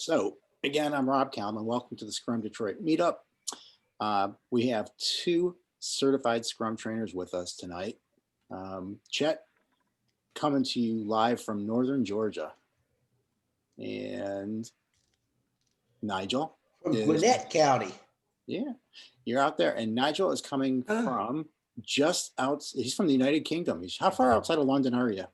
So again, I'm Rob Kalman. Welcome to the Scrum Detroit Meetup. We have two certified Scrum trainers with us tonight. Chet, coming to you live from Northern Georgia. And Nigel. From Gwinnett County. Yeah, you're out there. And Nigel is coming from just out, he's from the United Kingdom. How far outside of London are you?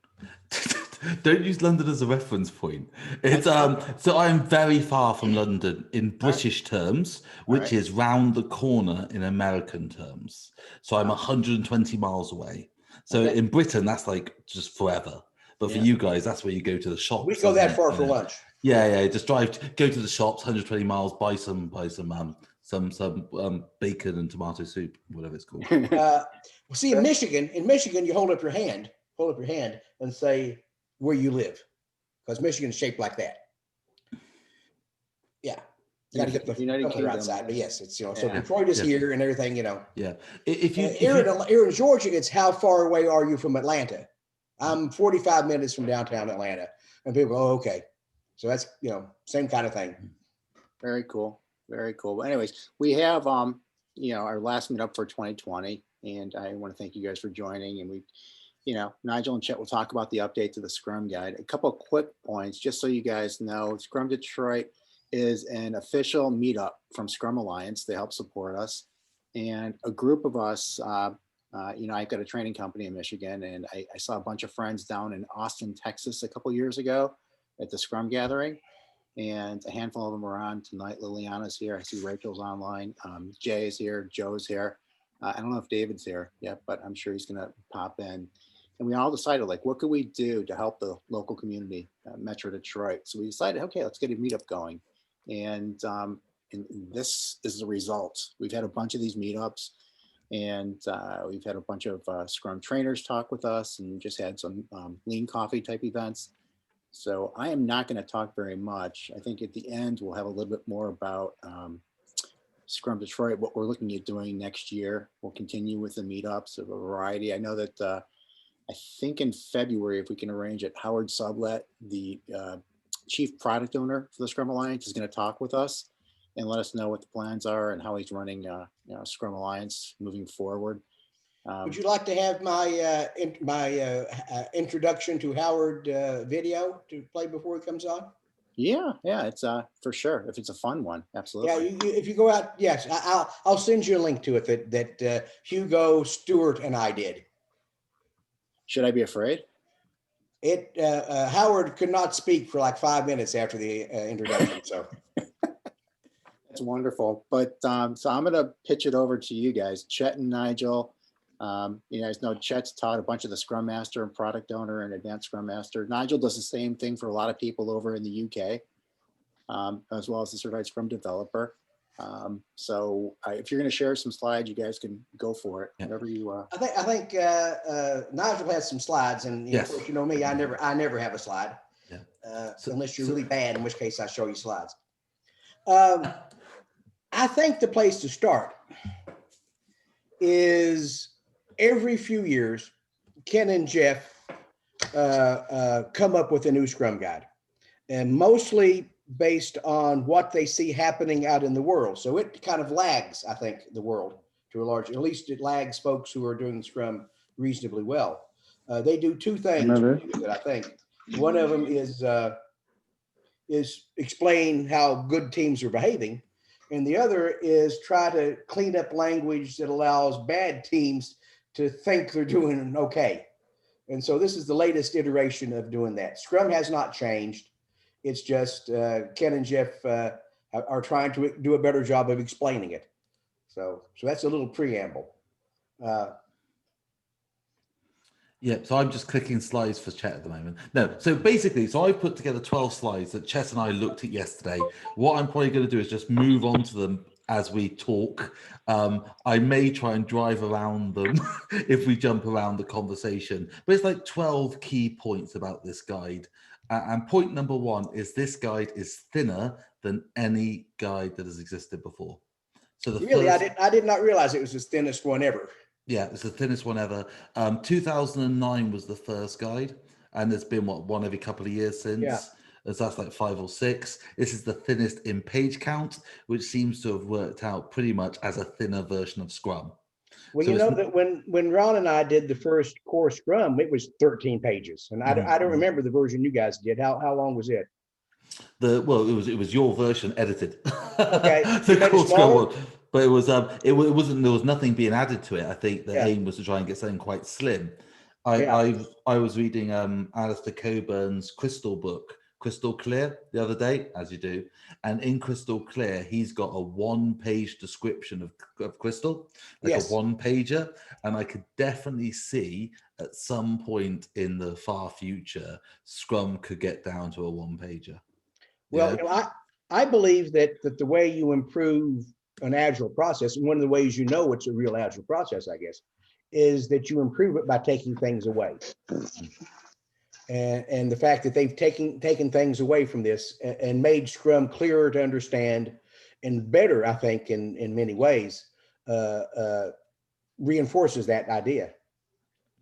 Don't use London as a reference point. It's so I'm very far from London in British terms, which is round the corner in American terms. So I'm 120 miles away. So in Britain, that's like just forever. But for you guys, that's where you go to the shops. We go that far for lunch. Yeah. Just go to the shops, 120 miles, buy some bacon and tomato soup, whatever it's called. See, in Michigan, you hold up your hand and say where you live, because Michigan's shaped like that. Yeah, you got to get the United Kingdom outside, but yes, it's so Detroit is here and everything, Yeah, if you here in Georgia, it's how far away are you from Atlanta? I'm 45 minutes from downtown Atlanta, and people go, oh, okay, so that's same kind of thing. Very cool, very cool. But anyways, we have our last meetup for 2020, and I want to thank you guys for joining. And we. Nigel and Chet will talk about the update to the Scrum Guide. A couple of quick points, just so you guys know. Scrum Detroit is an official meetup from Scrum Alliance. They help support us. And a group of us, I've got a training company in Michigan, and I saw a bunch of friends down in Austin, Texas a couple years ago at the Scrum Gathering. And a handful of them are on tonight. Liliana's here. I see Rachel's online. Jay is here. Joe's here. I don't know if David's here yet, but I'm sure he's going to pop in. And we all decided, like, what could we do to help the local community, Metro Detroit? So we decided, okay, let's get a meetup going. And this is the result. We've had a bunch of these meetups, and we've had a bunch of Scrum trainers talk with us, and just had some lean coffee type events. So I am not going to talk very much. I think at the end, we'll have a little bit more about Scrum Detroit, what we're looking at doing next year. We'll continue with the meetups of a variety. I know that I think in February, if we can arrange it, Howard Sublet, the chief product owner for the Scrum Alliance, is going to talk with us and let us know what the plans are and how he's running Scrum Alliance moving forward. Would you like to have my introduction to Howard video to play before it comes on? Yeah, it's for sure. If it's a fun one, absolutely. Yeah, if you go out, yes, I'll send you a link to it that Hugo, Stewart, and I did. Should I be afraid? Howard could not speak for like 5 minutes after the introduction, so. That's wonderful. But so I'm going to pitch it over to you guys, Chet and Nigel. You guys know Chet's taught a bunch of the Scrum Master and Product Owner and Advanced Scrum Master. Nigel does the same thing for a lot of people over in the UK, as well as the Certified Scrum Developer. So if you're going to share some slides, you guys can go for it. Whatever you. I think Nigel has some slides, and of course, you know me, I never have a slide, unless you're really bad, in which case I show you slides. I think the place to start is every few years, Ken and Jeff come up with a new Scrum Guide, and mostly based on what they see happening out in the world. So it kind of lags, I think, the world to a large, at least it lags folks who are doing Scrum reasonably well. They do two things that I think. One of them is explain how good teams are behaving. And the other is try to clean up language that allows bad teams to think they're doing okay. And so this is the latest iteration of doing that. Scrum has not changed. It's just Ken and Jeff are trying to do a better job of explaining it. So that's a little preamble. So I'm just clicking slides for Chet at the moment. No, so basically, I put together 12 slides that Chet and I looked at yesterday. What I'm probably going to do is just move on to them as we talk. I may try and drive around them if we jump around the conversation, but it's like 12 key points about this guide. And point number one is this guide is thinner than any guide that has existed before. So I did not realize it was the thinnest one ever. Yeah, it's the thinnest one ever. 2009 was the first guide, and there's been one every couple of years since. as that's like 5 or 6. This is the thinnest in page count, which seems to have worked out pretty much as a thinner version of Scrum. Well, So you know that when Ron and I did the first core Scrum, it was 13 pages, and I don't remember the version you guys did. How long was it? Well, it was your version edited. Okay, The you made it core Scrum smaller? one. But it wasn't, there was nothing being added to it. I think the Yeah. aim was to try and get something quite slim. Yeah. I was reading Alistair Coburn's Crystal book, Crystal Clear, the other day, as you do. And in Crystal Clear, he's got a 1-page description of Crystal, like Yes. a 1-pager. And I could definitely see at some point in the far future, Scrum could get down to a 1-pager. Well, you know, I believe that the way you improve an agile process, and one of the ways you know it's a real agile process, I guess, is that you improve it by taking things away. And the fact that they've taken things away from this and made Scrum clearer to understand and better, I think, in many ways, reinforces that idea.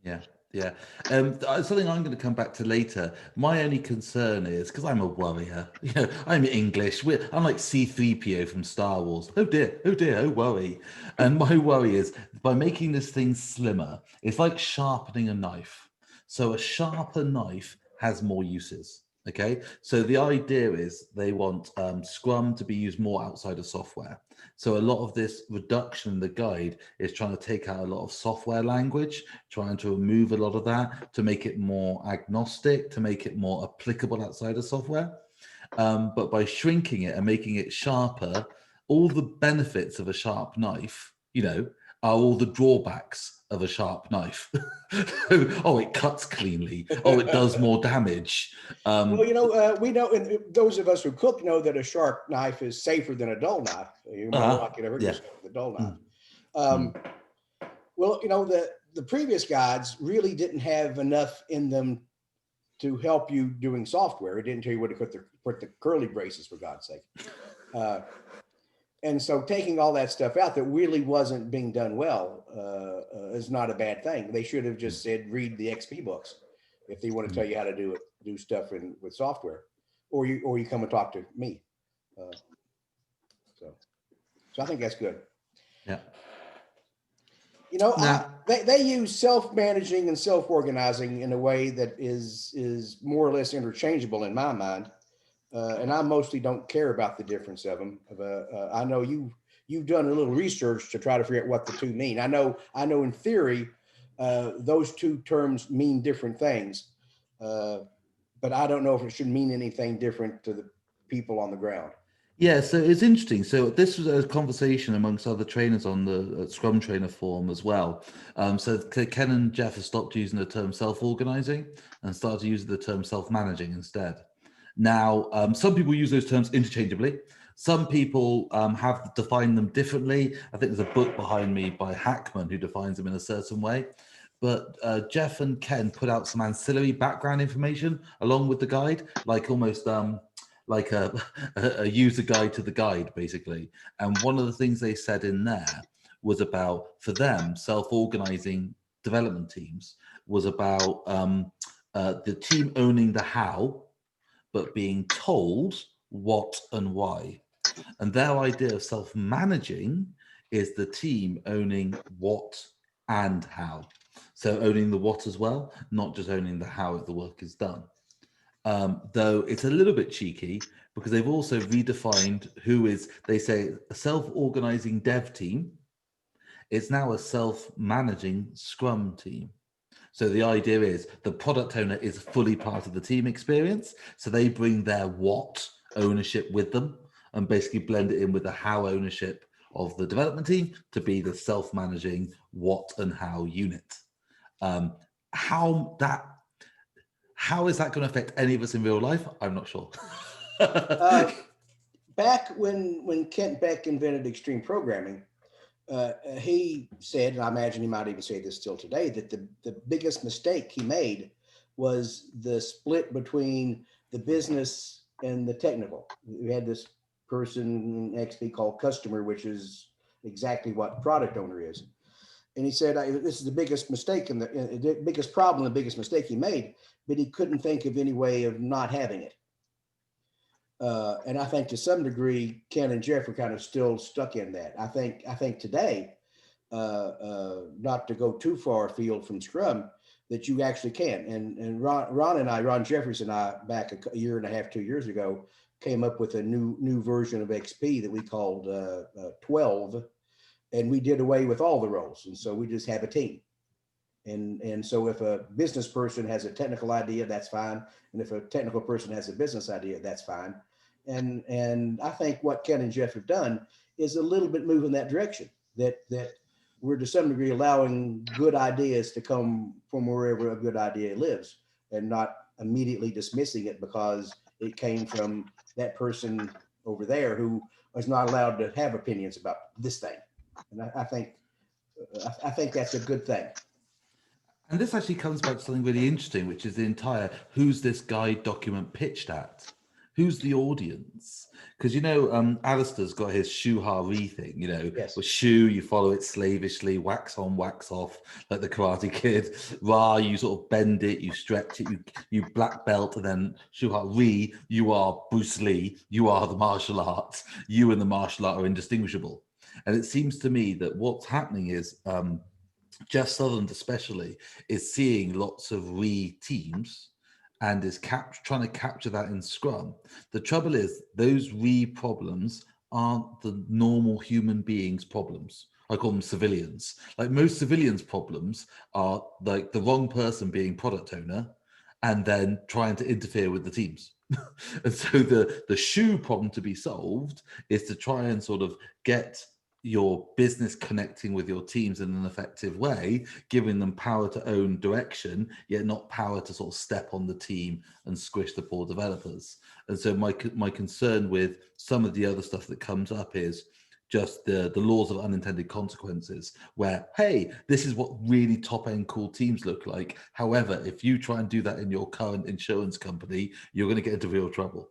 Yeah. Yeah. Something I'm going to come back to later. My only concern is, because I'm a worrier, you know, I'm English. I'm like C-3PO from Star Wars. Oh dear, oh worry. And my worry is, by making this thing slimmer, it's like sharpening a knife. So a sharper knife has more uses. Okay. So the idea is they want Scrum to be used more outside of software. So a lot of this reduction in the guide is trying to take out a lot of software language, trying to remove a lot of that to make it more agnostic, to make it more applicable outside of software. But by shrinking it and making it sharper, all the benefits of a sharp knife, you know, are all the drawbacks of a sharp knife. Oh, it cuts cleanly. Oh, it does more damage. Well, you know, we know, and those of us who cook know that a sharp knife is safer than a dull knife. You're more likely to hurt yourself with a dull knife. Well, you know, the previous guides really didn't have enough in them to help you doing software. It didn't tell you where to put the curly braces, for God's sake. And so taking all that stuff out that really wasn't being done well is not a bad thing. They should have just said, read the XP books if they want to tell you how to do stuff with software, or you come and talk to me. So I think that's good. Yeah. You know, they use self-managing and self-organizing in a way that is more or less interchangeable in my mind. And I mostly don't care about the difference of them. I know you've done a little research to try to figure out what the two mean. I know in theory, those two terms mean different things, but I don't know if it should mean anything different to the people on the ground. Yeah, so it's interesting. So this was a conversation amongst other trainers on the Scrum Trainer forum as well. So Ken and Jeff have stopped using the term self-organizing and started using the term self-managing instead. Now, some people use those terms interchangeably. Some people have defined them differently. I think there's a book behind me by Hackman who defines them in a certain way. But Jeff and Ken put out some ancillary background information along with the guide, like almost like a user guide to the guide, basically. And one of the things they said in there was about, for them, self-organizing development teams was about the team owning the how, but being told what and why. And their idea of self-managing is the team owning what and how. So owning the what as well, not just owning the how the work is done. Though it's a little bit cheeky because they've also redefined who is, they say, a self-organizing dev team. It's now a self-managing Scrum team. So the idea is the product owner is fully part of the team experience. So they bring their what ownership with them and basically blend it in with the how ownership of the development team to be the self-managing what and how unit. How is that going to affect any of us in real life? I'm not sure. Back when Kent Beck invented extreme programming, he said, and I imagine he might even say this still today, that the biggest mistake he made was the split between the business and the technical. We had this person in XP called customer, which is exactly what product owner is. And he said, this is the biggest mistake and the biggest problem, the biggest mistake he made, but he couldn't think of any way of not having it. And I think to some degree, Ken and Jeff are kind of still stuck in that. I think today, not to go too far afield from Scrum, that you actually can. And Ron Jeffries and I, back a year and a half, 2 years ago, came up with a new version of XP that we called 12, and we did away with all the roles. And so we just have a team. And so if a business person has a technical idea, that's fine. And if a technical person has a business idea, that's fine. And I think what Ken and Jeff have done is a little bit move in that direction, that we're to some degree allowing good ideas to come from wherever a good idea lives, and not immediately dismissing it because it came from that person over there who is not allowed to have opinions about this thing. And I think that's a good thing. And this actually comes back to something really interesting, which is the entire who's this guide document pitched at? Who's the audience? Because, you know, Alistair's got his Shuhari thing, you know, Yes. with Shu, you follow it slavishly, wax on, wax off, like the Karate Kid. Ra, you sort of bend it, you stretch it, you black belt, and then Shuhari, you are Bruce Lee, you are the martial arts, you and the martial art are indistinguishable. And it seems to me that what's happening is, Jeff Sutherland especially is seeing lots of teams and is trying to capture that in Scrum. The trouble is those problems aren't the normal human beings' problems. I call them civilians. Like most civilians' problems are like the wrong person being product owner and then trying to interfere with the teams. And so the shoe problem to be solved is to try and sort of get your business connecting with your teams in an effective way, giving them power to own direction, yet not power to sort of step on the team and squish the poor developers. And so my concern with some of the other stuff that comes up is just the laws of unintended consequences, where, hey, this is what really top end cool teams look like. However, if you try and do that in your current insurance company, you're going to get into real trouble.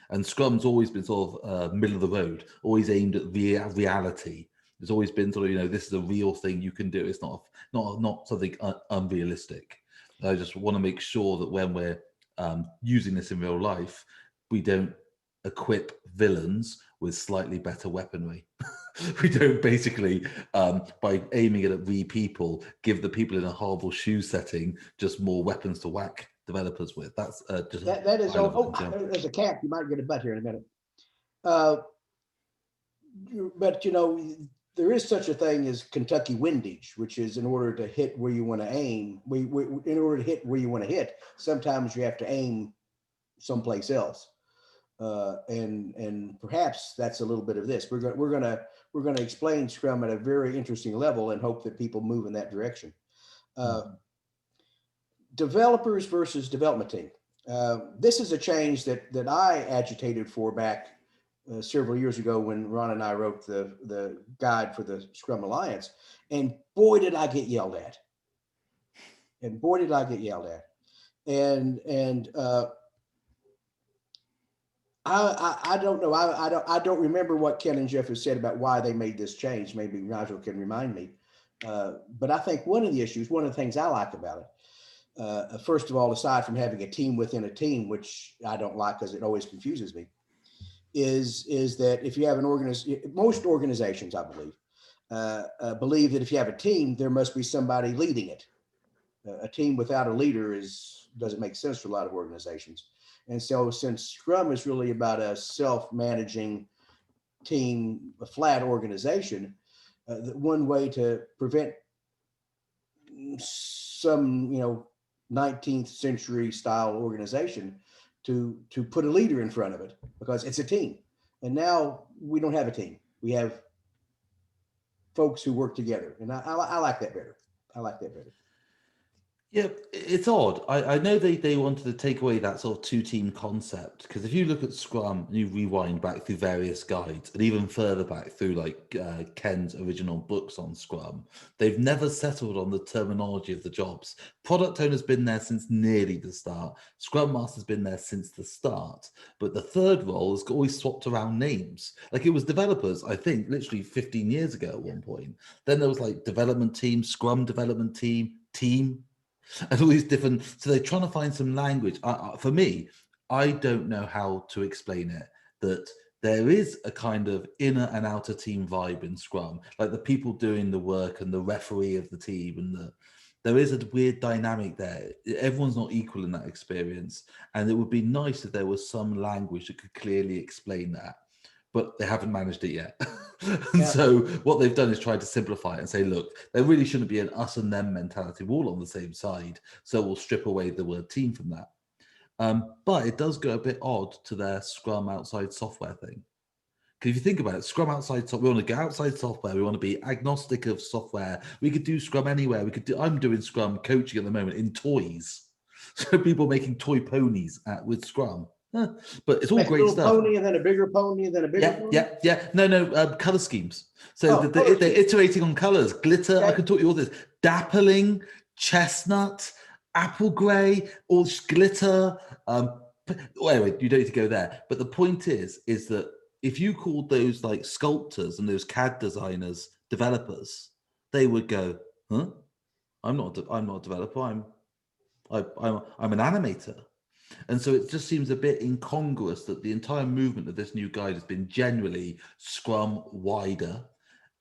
And Scrum's always been sort of middle of the road, always aimed at reality. There's always been sort of, you know, this is a real thing you can do. It's not something unrealistic. I just want to make sure that when we're using this in real life, we don't equip villains with slightly better weaponry. We don't basically, by aiming it at people, give the people in a horrible shoe setting just more weapons to whack developers with. That's just that is there's a cat. You might get a butt here in a minute. But you know, there is such a thing as Kentucky windage, which is in order to hit where you want to aim. In order to hit where you want to hit, sometimes you have to aim someplace else. And perhaps that's a little bit of this. We're gonna explain Scrum at a very interesting level and hope that people move in that direction. Developers versus development team. This is a change that I agitated for back several years ago when Ron and I wrote the guide for the Scrum Alliance, and boy did I get yelled at. And I don't know. I don't remember what Ken and Jeff have said about why they made this change. Maybe Nigel can remind me. But I think one of the things I like about it, first of all, aside from having a team within a team, which I don't like because it always confuses me, is that if you have most organizations, I believe that if you have a team, there must be somebody leading it. A team without a leader doesn't make sense for a lot of organizations. And so since Scrum is really about a self-managing team, a flat organization, one way to prevent some, 19th century style organization to put a leader in front of it, because it's a team. And now we don't have a team. We have folks who work together. And I like that better. Yeah, it's odd. I know they wanted to take away that sort of two-team concept, because if you look at Scrum and you rewind back through various guides and even further back through like Ken's original books on Scrum, they've never settled on the terminology of the jobs. Product owner's been there since nearly the start. Scrum Master's been there since the start. But the third role has always swapped around names. Like it was developers, I think, literally 15 years ago at one point. Then there was like development team, Scrum development team, and all these different, so they're trying to find some language. For me, I don't know how to explain it, that there is a kind of inner and outer team vibe in Scrum, like the people doing the work and the referee of the team, and there is a weird dynamic there. Everyone's not equal in that experience, and it would be nice if there was some language that could clearly explain that, but they haven't managed it yet. And Yeah. so what they've done is tried to simplify it and say, look, there really shouldn't be an us and them mentality. We're all on the same side, so we'll strip away the word team from that. But it does go a bit odd to their Scrum outside software thing. Because if you think about it, Scrum outside software, we want to go outside software. We want to be agnostic of software. We could do Scrum anywhere. I'm doing Scrum coaching at the moment in toys. So people making toy ponies with Scrum. But it's all Make a great little stuff. pony and then a bigger pony and then a bigger pony. Yeah. No, color schemes. So Oh, they're color iterating on colors. Glitter, I Okay. can talk you all this. Dappling, chestnut, apple gray, all glitter. Anyway, you don't need to go there. But the point is that if you called those like sculptors and those CAD designers developers, they would go, huh? I'm not a developer. I'm an animator. And so it just seems a bit incongruous that the entire movement of this new guide has been generally Scrum wider.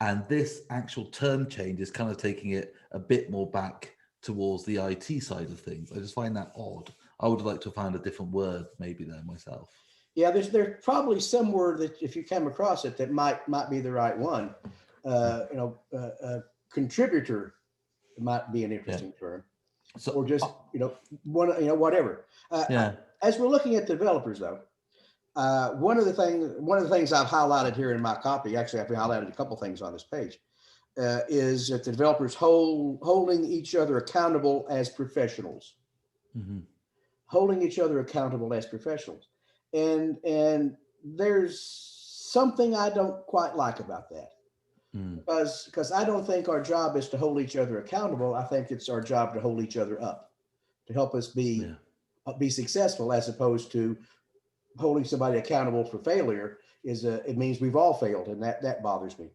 And this actual term change is kind of taking it a bit more back towards the IT side of things. I just find that odd. I would like to find a different word maybe there myself. Yeah, there's probably some word that if you come across it that might be the right one. Contributor might be an interesting term. So, Or just whatever. As we're looking at developers, though, one of the things I've highlighted here in my copy, actually I've highlighted a couple things on this page, is that the developers holding each other accountable as professionals. Mm-hmm. Holding each other accountable as professionals, and there's something I don't quite like about that. Because I don't think our job is to hold each other accountable. I think it's our job to hold each other up, to help us be successful, as opposed to holding somebody accountable for failure. It means we've all failed, and that bothers me.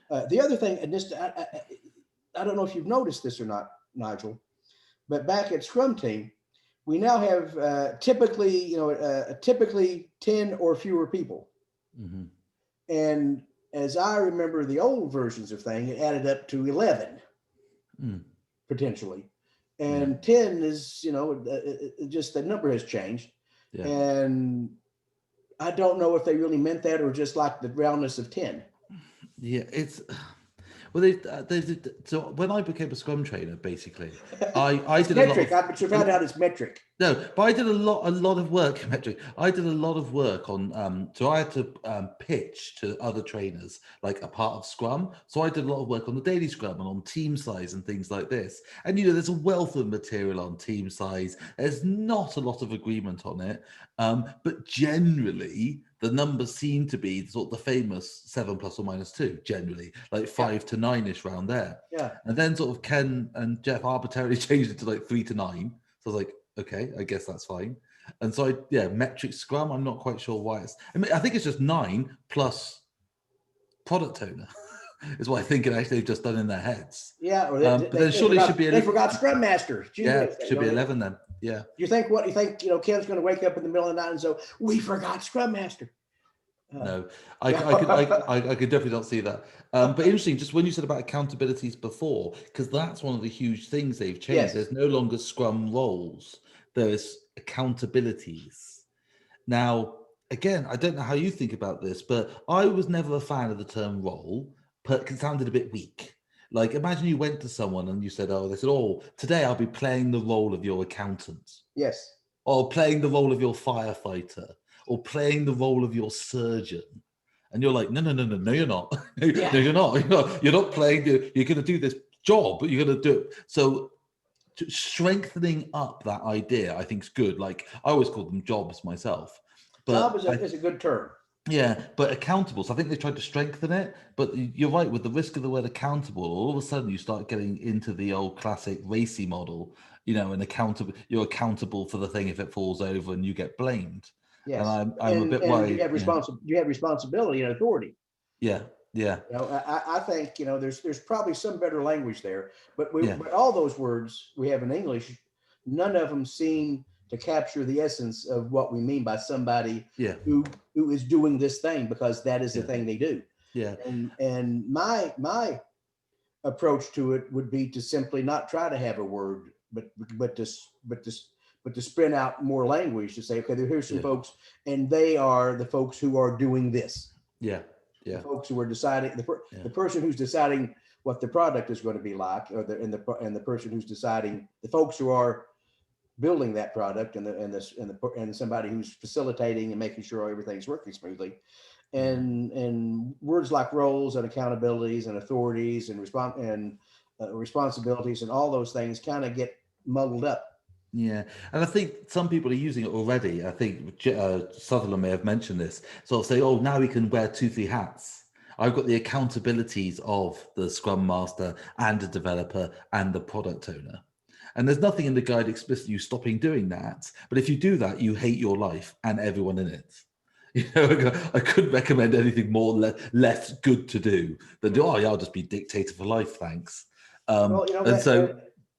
The other thing, and this I don't know if you've noticed this or not, Nigel, but back at Scrum Team, we now have typically 10 or fewer people. Mm-hmm. And as I remember the old versions of thing, it added up to 11 potentially. And 10 is, just the number has changed. Yeah. And I don't know if they really meant that or just like the roundness of 10. Yeah, it's... Well, so when I became a Scrum trainer, basically, I did metric. a lot of... But you found out it's metric. No, but I did a lot of work, metric. I did a lot of work on, so I had to pitch to other trainers, like a part of Scrum. So I did a lot of work on the daily Scrum and on team size and things like this. And, there's a wealth of material on team size. There's not a lot of agreement on it. But generally, the numbers seem to be sort of the famous 7 plus or minus 2, generally, like 5 to 9-ish round there. Yeah. And then sort of Ken and Jeff arbitrarily changed it to like 3 to 9. So I was like, okay, I guess that's fine. And so metric Scrum, I'm not quite sure why I think it's just 9 plus product owner is what I think they've just done in their heads. Yeah. Or but then surely should be... They forgot Scrum Master. Should be 11 then. Yeah. You think Ken's going to wake up in the middle of the night and say, we forgot Scrum Master? No, I could definitely not see that. But interesting, just when you said about accountabilities before, because that's one of the huge things they've changed. Yes. There's no longer Scrum roles. There's accountabilities. Now, again, I don't know how you think about this, but I was never a fan of the term role, because it sounded a bit weak. Like, imagine you went to someone and you said, today I'll be playing the role of your accountant. Yes. Or playing the role of your firefighter. Or playing the role of your surgeon. And you're like, no, you're not. No, you're not. You're not playing. You're going to do this job, but you're going to do it. So strengthening up that idea, I think, is good. Like, I always call them jobs myself. But job is a good term. Yeah, but accountable. So I think they tried to strengthen it. But you're right, with the risk of the word accountable, all of a sudden you start getting into the old classic racy model, and you're accountable for the thing if it falls over and you get blamed. Yes. And I'm a bit worried. You have responsibility and authority. Yeah. I think there's probably some better language there, but all those words we have in English, none of them seem to capture the essence of what we mean by somebody Yeah. who is doing this thing because that is the thing they do. Yeah. And my approach to it would be to simply not try to have a word, but to sprint out more language to say, okay, here's some folks, and they are the folks who are doing this. Yeah. Yeah. The folks who are deciding, the person who's deciding what the product is going to be like, or the person who's deciding, the folks who are building that product, and somebody who's facilitating and making sure everything's working smoothly. And words like roles and accountabilities and authorities and responsibilities and all those things kind of get muddled up. Yeah, and I think some people are using it already. I think Sutherland may have mentioned this. So I'll say, oh, now we can wear 2-3 hats. I've got the accountabilities of the Scrum Master and the developer and the product owner. And there's nothing in the guide explicitly stopping doing that. But if you do that, you hate your life and everyone in it. You know, I couldn't recommend anything more less good to do than oh yeah, I'll just be dictator for life, thanks. Well,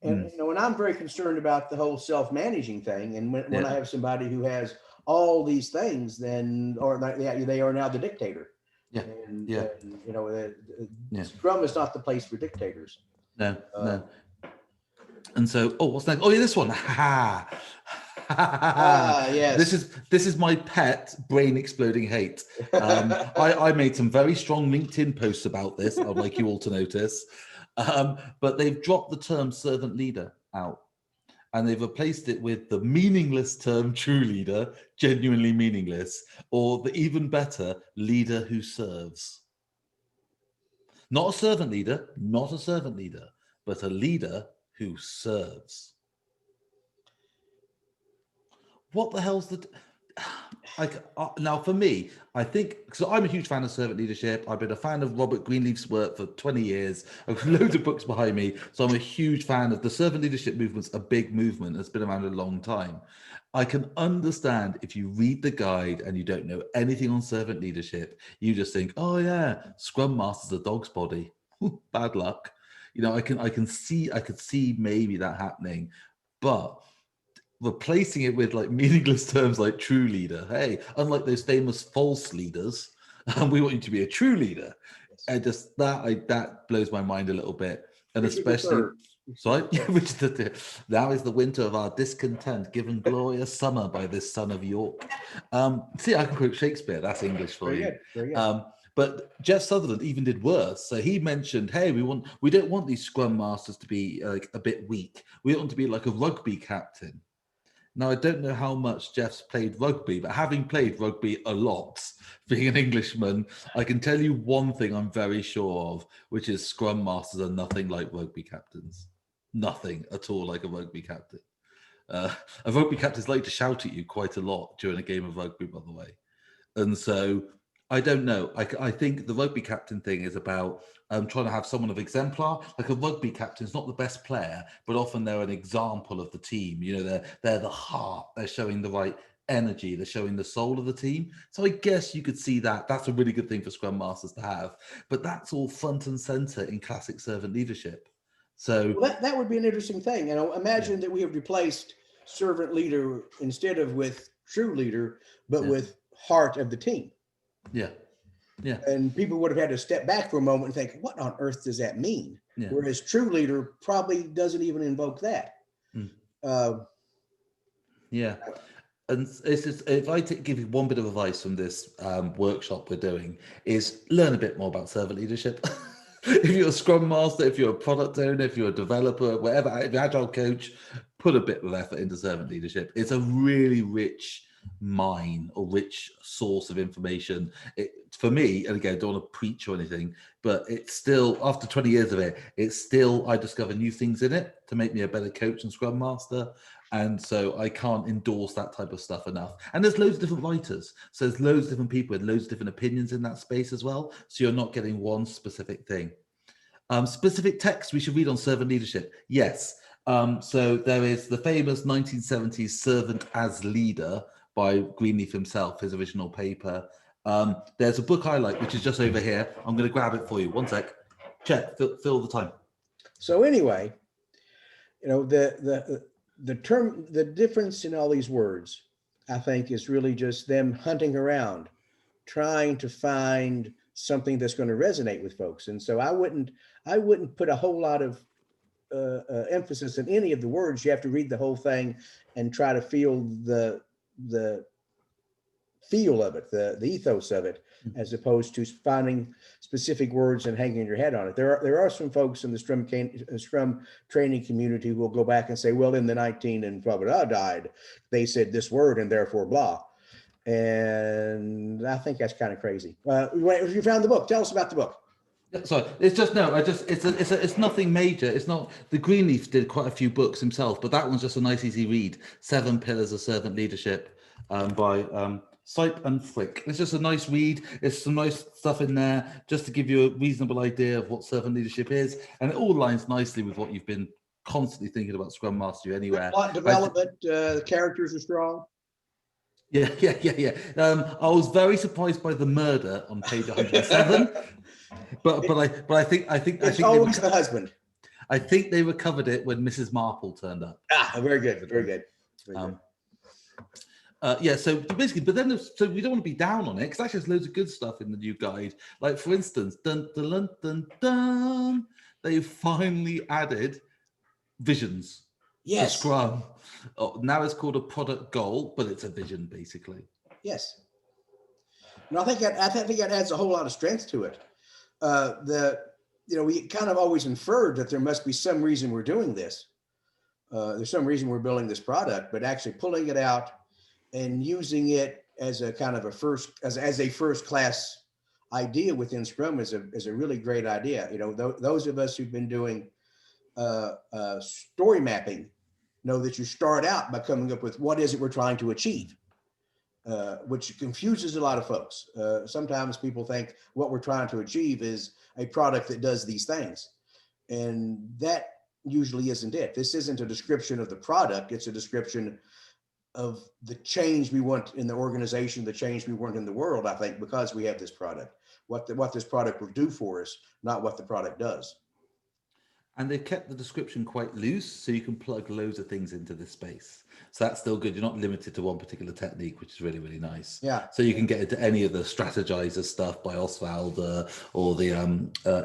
and and I'm very concerned about the whole self-managing thing. And when I have somebody who has all these things, then they are now the dictator. Yeah. And, yeah. And, Scrum is not the place for dictators. No. And so, what's next? Oh yeah, this one. Yes. This is my pet brain exploding hate. I made some very strong LinkedIn posts about this. I'd like you all to notice. But they've dropped the term servant leader out, and they've replaced it with the meaningless term true leader, genuinely meaningless, or the even better leader who serves. Not a servant leader, but a leader who serves. What the hell's the... now, for me, I think, because I'm a huge fan of servant leadership. I've been a fan of Robert Greenleaf's work for 20 years. I've got loads of books behind me. So I'm a huge fan of the servant leadership movement's a big movement. It's been around a long time. I can understand if you read the guide and you don't know anything on servant leadership, you just think, oh yeah, Scrum Master's a dog's body. Bad luck. You know, I could see maybe that happening, but replacing it with like meaningless terms like true leader. Hey, unlike those famous false leaders, we want you to be a true leader. And just that blows my mind a little bit. And especially, sorry, now is the winter of our discontent, given glorious summer by this son of York. See, I can quote Shakespeare. That's English for you. Very good. But Jeff Sutherland even did worse. So he mentioned, hey, we don't want these Scrum Masters to be like a bit weak. We want to be like a rugby captain. Now, I don't know how much Jeff's played rugby, but having played rugby a lot, being an Englishman, I can tell you one thing I'm very sure of, which is Scrum Masters are nothing like rugby captains. Nothing at all like a rugby captain. A rugby captain's like to shout at you quite a lot during a game of rugby, by the way. And so I don't know. I think the rugby captain thing is about trying to have someone of exemplar. Like a rugby captain's not the best player, but often they're an example of the team. You know, they're the heart. They're showing the right energy. They're showing the soul of the team. So I guess you could see that. That's a really good thing for Scrum Masters to have. But that's all front and center in classic servant leadership. So that would be an interesting thing. And imagine that we have replaced servant leader instead of with true leader, but with heart of the team. Yeah. And people would have had to step back for a moment and think, what on earth does that mean? Yeah. Whereas true leader probably doesn't even invoke that. Yeah. And it's just, if I give you one bit of advice from this workshop we're doing, is learn a bit more about servant leadership. If you're a Scrum Master, if you're a product owner, if you're a developer, whatever, if you're an Agile coach, put a bit of effort into servant leadership. It's a really rich mine or rich source of information. For me, and again, I don't want to preach or anything, but it's still, after 20 years of it, I discover new things in it to make me a better coach and Scrum Master. And so I can't endorse that type of stuff enough. And there's loads of different writers. So there's loads of different people with loads of different opinions in that space as well. So you're not getting one specific thing. Specific text we should read on servant leadership. Yes. So there is the famous 1970s Servant as Leader by Greenleaf himself, his original paper. There's a book I like, which is just over here. I'm going to grab it for you. One sec. Chet, fill the time. So anyway, you know, the difference in all these words, I think, is really just them hunting around, trying to find something that's going to resonate with folks. And so I wouldn't put a whole lot of emphasis in any of the words. You have to read the whole thing and try to feel the feel of it, the ethos of it, as opposed to finding specific words and hanging your head on it. There are some folks in the Scrum training community who will go back and say, well, in the 19 and blah, blah, blah died, they said this word and therefore blah. And I think that's kind of crazy. If you found the book, tell us about the book. Sorry, it's just it's nothing major. It's not. The Greenleaf did quite a few books himself, but that one's just a nice, easy read. 7 Pillars of Servant Leadership by Sipe and Frick. It's just a nice read. It's some nice stuff in there just to give you a reasonable idea of what servant leadership is, and it all lines nicely with what you've been constantly thinking about Scrum Mastery anywhere. Plot development, the characters are strong. Yeah. I was very surprised by the murder on page 107, but I think It's always the husband. I think they recovered it when Mrs. Marple turned up. Very good, very good. So basically, but then so we don't want to be down on it because actually there's loads of good stuff in the new guide. Like for instance, they finally added visions. Yes. To Scrum. Now it's called a product goal, but it's a vision basically. Yes. And I think that adds a whole lot of strength to it. We kind of always inferred that there must be some reason we're doing this. There's some reason we're building this product, but actually pulling it out and using it as a kind of a first class idea within Scrum is a really great idea. Those of us who've been doing story mapping know that you start out by coming up with what is it we're trying to achieve, which confuses a lot of folks. Sometimes people think what we're trying to achieve is a product that does these things, and that usually isn't it. This isn't a description of the product. It's a description of the change we want in the organization, the change we want in the world, I think, because we have this product, what this product will do for us, not what the product does. And they've kept the description quite loose, so you can plug loads of things into this space. So that's still good. You're not limited to one particular technique, which is really, really nice. Yeah. So you can get into any of the strategizer stuff by Oswald or the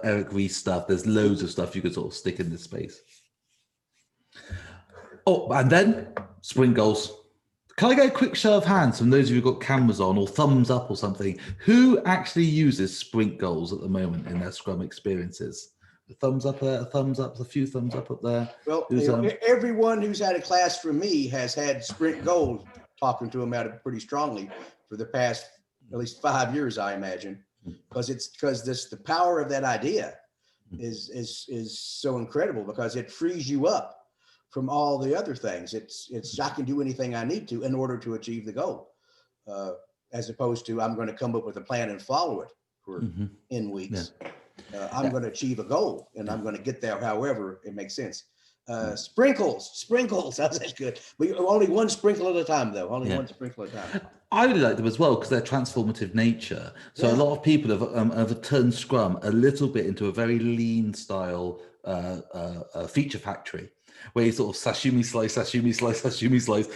Eric Ries stuff. There's loads of stuff you could sort of stick in this space. Oh, and then sprint goals. Can I get a quick show of hands from those of you who've got cameras on or thumbs up or something? Who actually uses sprint goals at the moment in their Scrum experiences? A thumbs up there, a thumbs up, a few thumbs up there. Well, everyone who's had a class from me has had sprint goals talking to them about it pretty strongly for the past at least 5 years, I imagine, because the power of that idea is so incredible because it frees you up from all the other things. It's I can do anything I need to in order to achieve the goal, as opposed to I'm going to come up with a plan and follow it for N weeks. Yeah. I'm going to achieve a goal and I'm going to get there however it makes sense. Sprinkles, that's good. But only one sprinkle at a time, though. One sprinkle at a time. I really like them as well because they're transformative nature. So a lot of people have turned Scrum a little bit into a very lean style feature factory, where you sort of sashimi slice,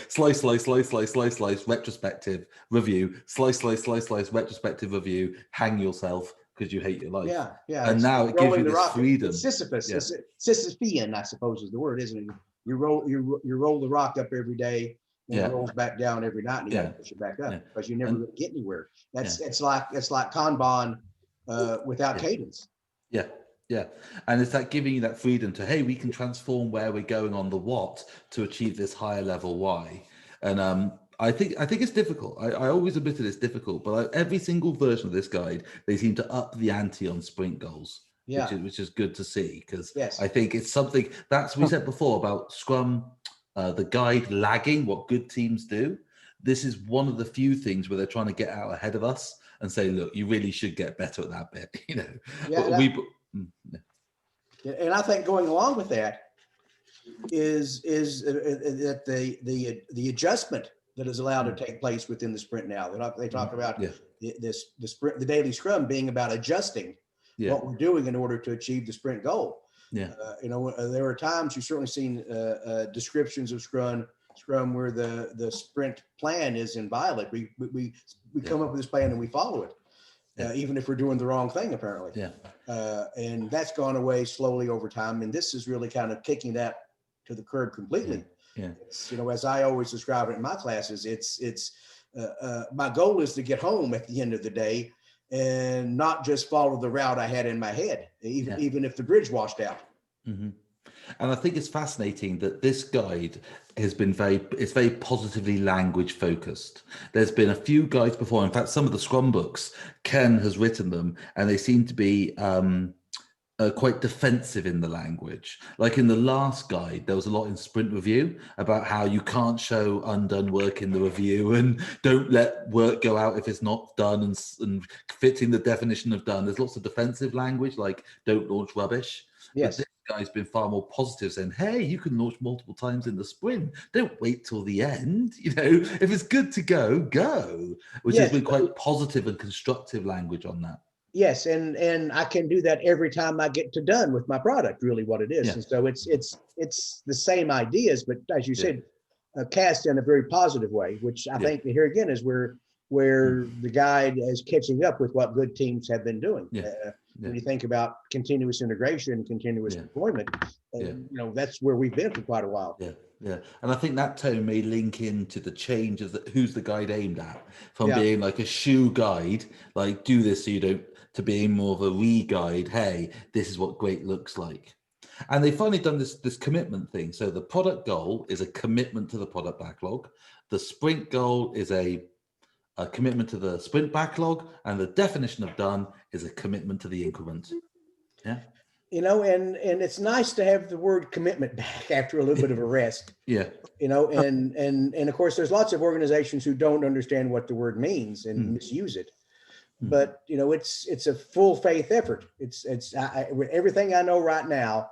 slice, retrospective review, slice, retrospective review, hang yourself because you hate your life. Yeah. And now it gives you this freedom. Sisyphus, Sisyphean, I suppose is the word, isn't it? You roll the rock up every day, and it rolls back down every night, and you got to push it back up because you never really get anywhere. It's like Kanban without cadence. Yeah, and it's like giving you that freedom to, hey, we can transform where we're going on the what to achieve this higher level why. And I think it's difficult. I always admitted it's difficult, but every single version of this guide, they seem to up the ante on sprint goals, which is good to see because I think it's something that's we said before about Scrum, the guide lagging what good teams do. This is one of the few things where they're trying to get out ahead of us and say, look, you really should get better at that bit. And I think going along with that is that the adjustment that is allowed to take place within the sprint now. They talk about the daily Scrum being about adjusting what we're doing in order to achieve the sprint goal. Yeah. There are times you've certainly seen descriptions of Scrum where the sprint plan is inviolate. We come up with this plan and we follow it, even if we're doing the wrong thing, apparently. Yeah. And that's gone away slowly over time. And this is really kind of kicking that to the curb completely. Yeah. It's, as I always describe it in my classes, it's my goal is to get home at the end of the day and not just follow the route I had in my head, even if the bridge washed out. Mm-hmm. And I think it's fascinating that this guide has been very positively language focused. There's been a few guides before. In fact, some of the Scrum books, Ken has written them, and they seem to be quite defensive in the language. Like in the last guide, there was a lot in sprint review about how you can't show undone work in the review and don't let work go out if it's not done, and fitting the definition of done. There's lots of defensive language, like don't launch rubbish. Yes. But this guy's been far more positive, saying, hey, you can launch multiple times in the sprint. Don't wait till the end. If it's good to go, go. Which has been quite positive and constructive language on that. Yes, and I can do that every time I get to done with my product, really what it is. And so it's the same ideas, but as you said, cast in a very positive way, which I think here again is where the guide is catching up with what good teams have been doing. When you think about continuous integration, continuous deployment, that's where we've been for quite a while. Yeah, and I think that tone may link into the change of who's the guide aimed at, from being like a shoe guide, like do this so you don't, to being more of a re-guide. Hey, this is what great looks like. And they've finally done this commitment thing. So the product goal is a commitment to the product backlog. The sprint goal is a commitment to the sprint backlog, and the definition of done is a commitment to the increment. Yeah. And it's nice to have the word commitment back after a little bit of a rest. And of course, there's lots of organizations who don't understand what the word means and misuse it. But it's a full faith effort. It's with everything I know right now,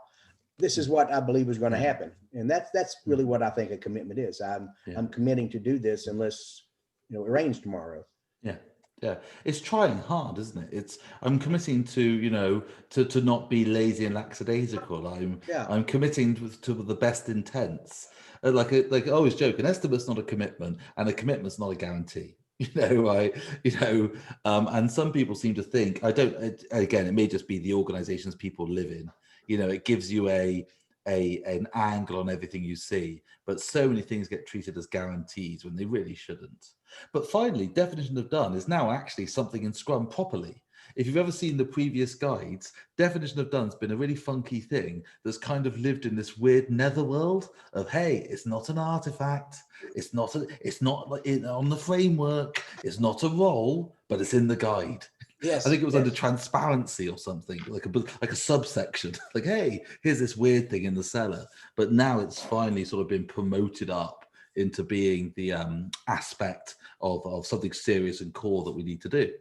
this is what I believe is going to happen, and that's really what I think a commitment is. I'm committing to do this unless it rains tomorrow. Yeah, it's trying hard, isn't it? I'm committing to to not be lazy and lackadaisical. I'm committing to the best intents. Like I always joke, an estimate's not a commitment, and a commitment's not a guarantee. And some people seem to think, again, it may just be the organizations people live in. It gives you an angle on everything you see, but so many things get treated as guarantees when they really shouldn't. But finally, definition of done is now actually something in Scrum properly. If you've ever seen the previous guides, definition of done's been a really funky thing that's kind of lived in this weird netherworld of, hey, it's not an artifact, it's not on the framework, it's not a role, but it's in the guide. Yes, I think it was under transparency or something, like a subsection. Like, hey, here's this weird thing in the cellar. But now it's finally sort of been promoted up into being the aspect of something serious and core that we need to do.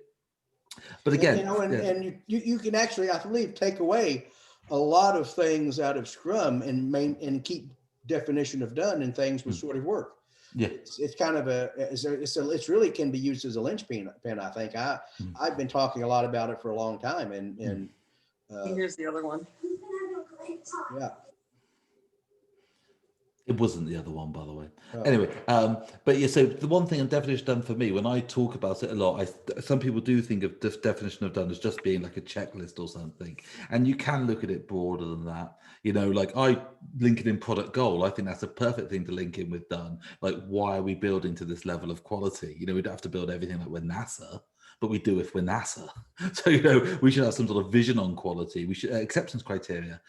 But again, and you can actually, I believe, take away a lot of things out of Scrum and keep definition of done and things will sort of work. Yeah, it's kind of it's really can be used as a linchpin. I think I've been talking a lot about it for a long time, and here's the other one. Yeah. It wasn't the other one, by the way. Oh. Anyway, but yeah, so the one thing on definition of done for me, when I talk about it a lot, some people do think of definition of done as just being like a checklist or something. And you can look at it broader than that. Like I link it in product goal. I think that's a perfect thing to link in with done. Like, why are we building to this level of quality? We don't have to build everything like we're NASA, but we do if we're NASA. So, we should have some sort of vision on quality. We should acceptance criteria,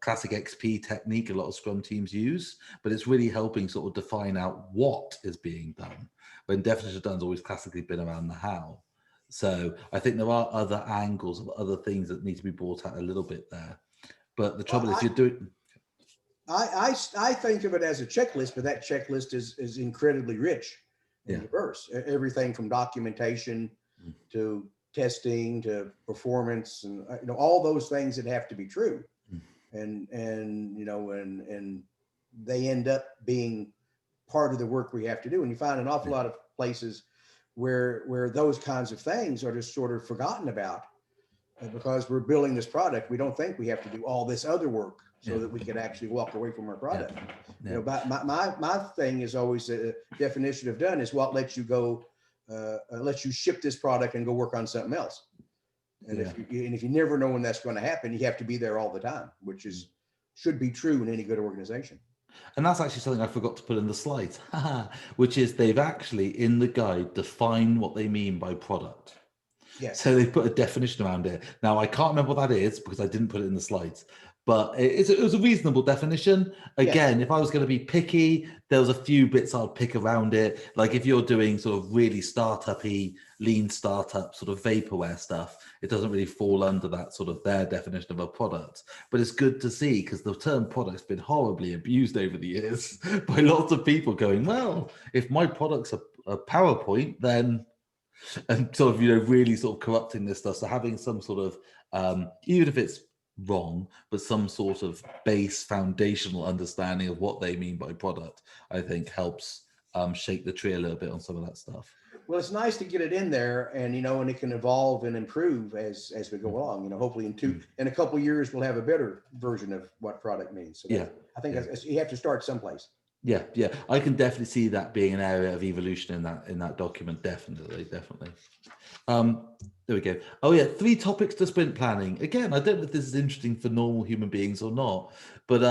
classic XP technique a lot of Scrum teams use, but it's really helping sort of define out what is being done, when definition of done has always classically been around the how. So I think there are other angles of other things that need to be brought out a little bit there. But the trouble is, you're doing... I think of it as a checklist, but that checklist is incredibly rich and diverse. Everything from documentation to testing to performance and all those things that have to be true, and they end up being part of the work we have to do. And you find an awful lot of places where those kinds of things are just sort of forgotten about, because we're building this product, we don't think we have to do all this other work so that we can actually walk away from our product. Yeah. You know, but my thing is always a definition of done is what lets you go, lets you ship this product and go work on something else. And if you never know when that's going to happen, you have to be there all the time, which should be true in any good organization. And that's actually something I forgot to put in the slides, which is they've actually in the guide defined what they mean by product. Yes. So they've put a definition around it. Now, I can't remember what that is because I didn't put it in the slides, but it was a reasonable definition. Again, if I was going to be picky, there was a few bits I'd pick around it. Like if you're doing sort of really startup-y, lean startup sort of vaporware stuff, it doesn't really fall under that sort of their definition of a product. But it's good to see because the term product's been horribly abused over the years by lots of people going, well, if my product's a PowerPoint, then... and sort of, you know, really sort of corrupting this stuff. So having some sort of, even if it's wrong, but some sort of base foundational understanding of what they mean by product, I think helps shake the tree a little bit on some of that stuff. Well, it's nice to get it in there, and you know, and it can evolve and improve as we go along. You know, hopefully in a couple of years we'll have a better version of what product means. So I think you have to start someplace. Yeah, I can definitely see that being an area of evolution in that document. Definitely. There we go. Oh yeah, 3 topics to sprint planning. Again, I don't know if this is interesting for normal human beings or not, but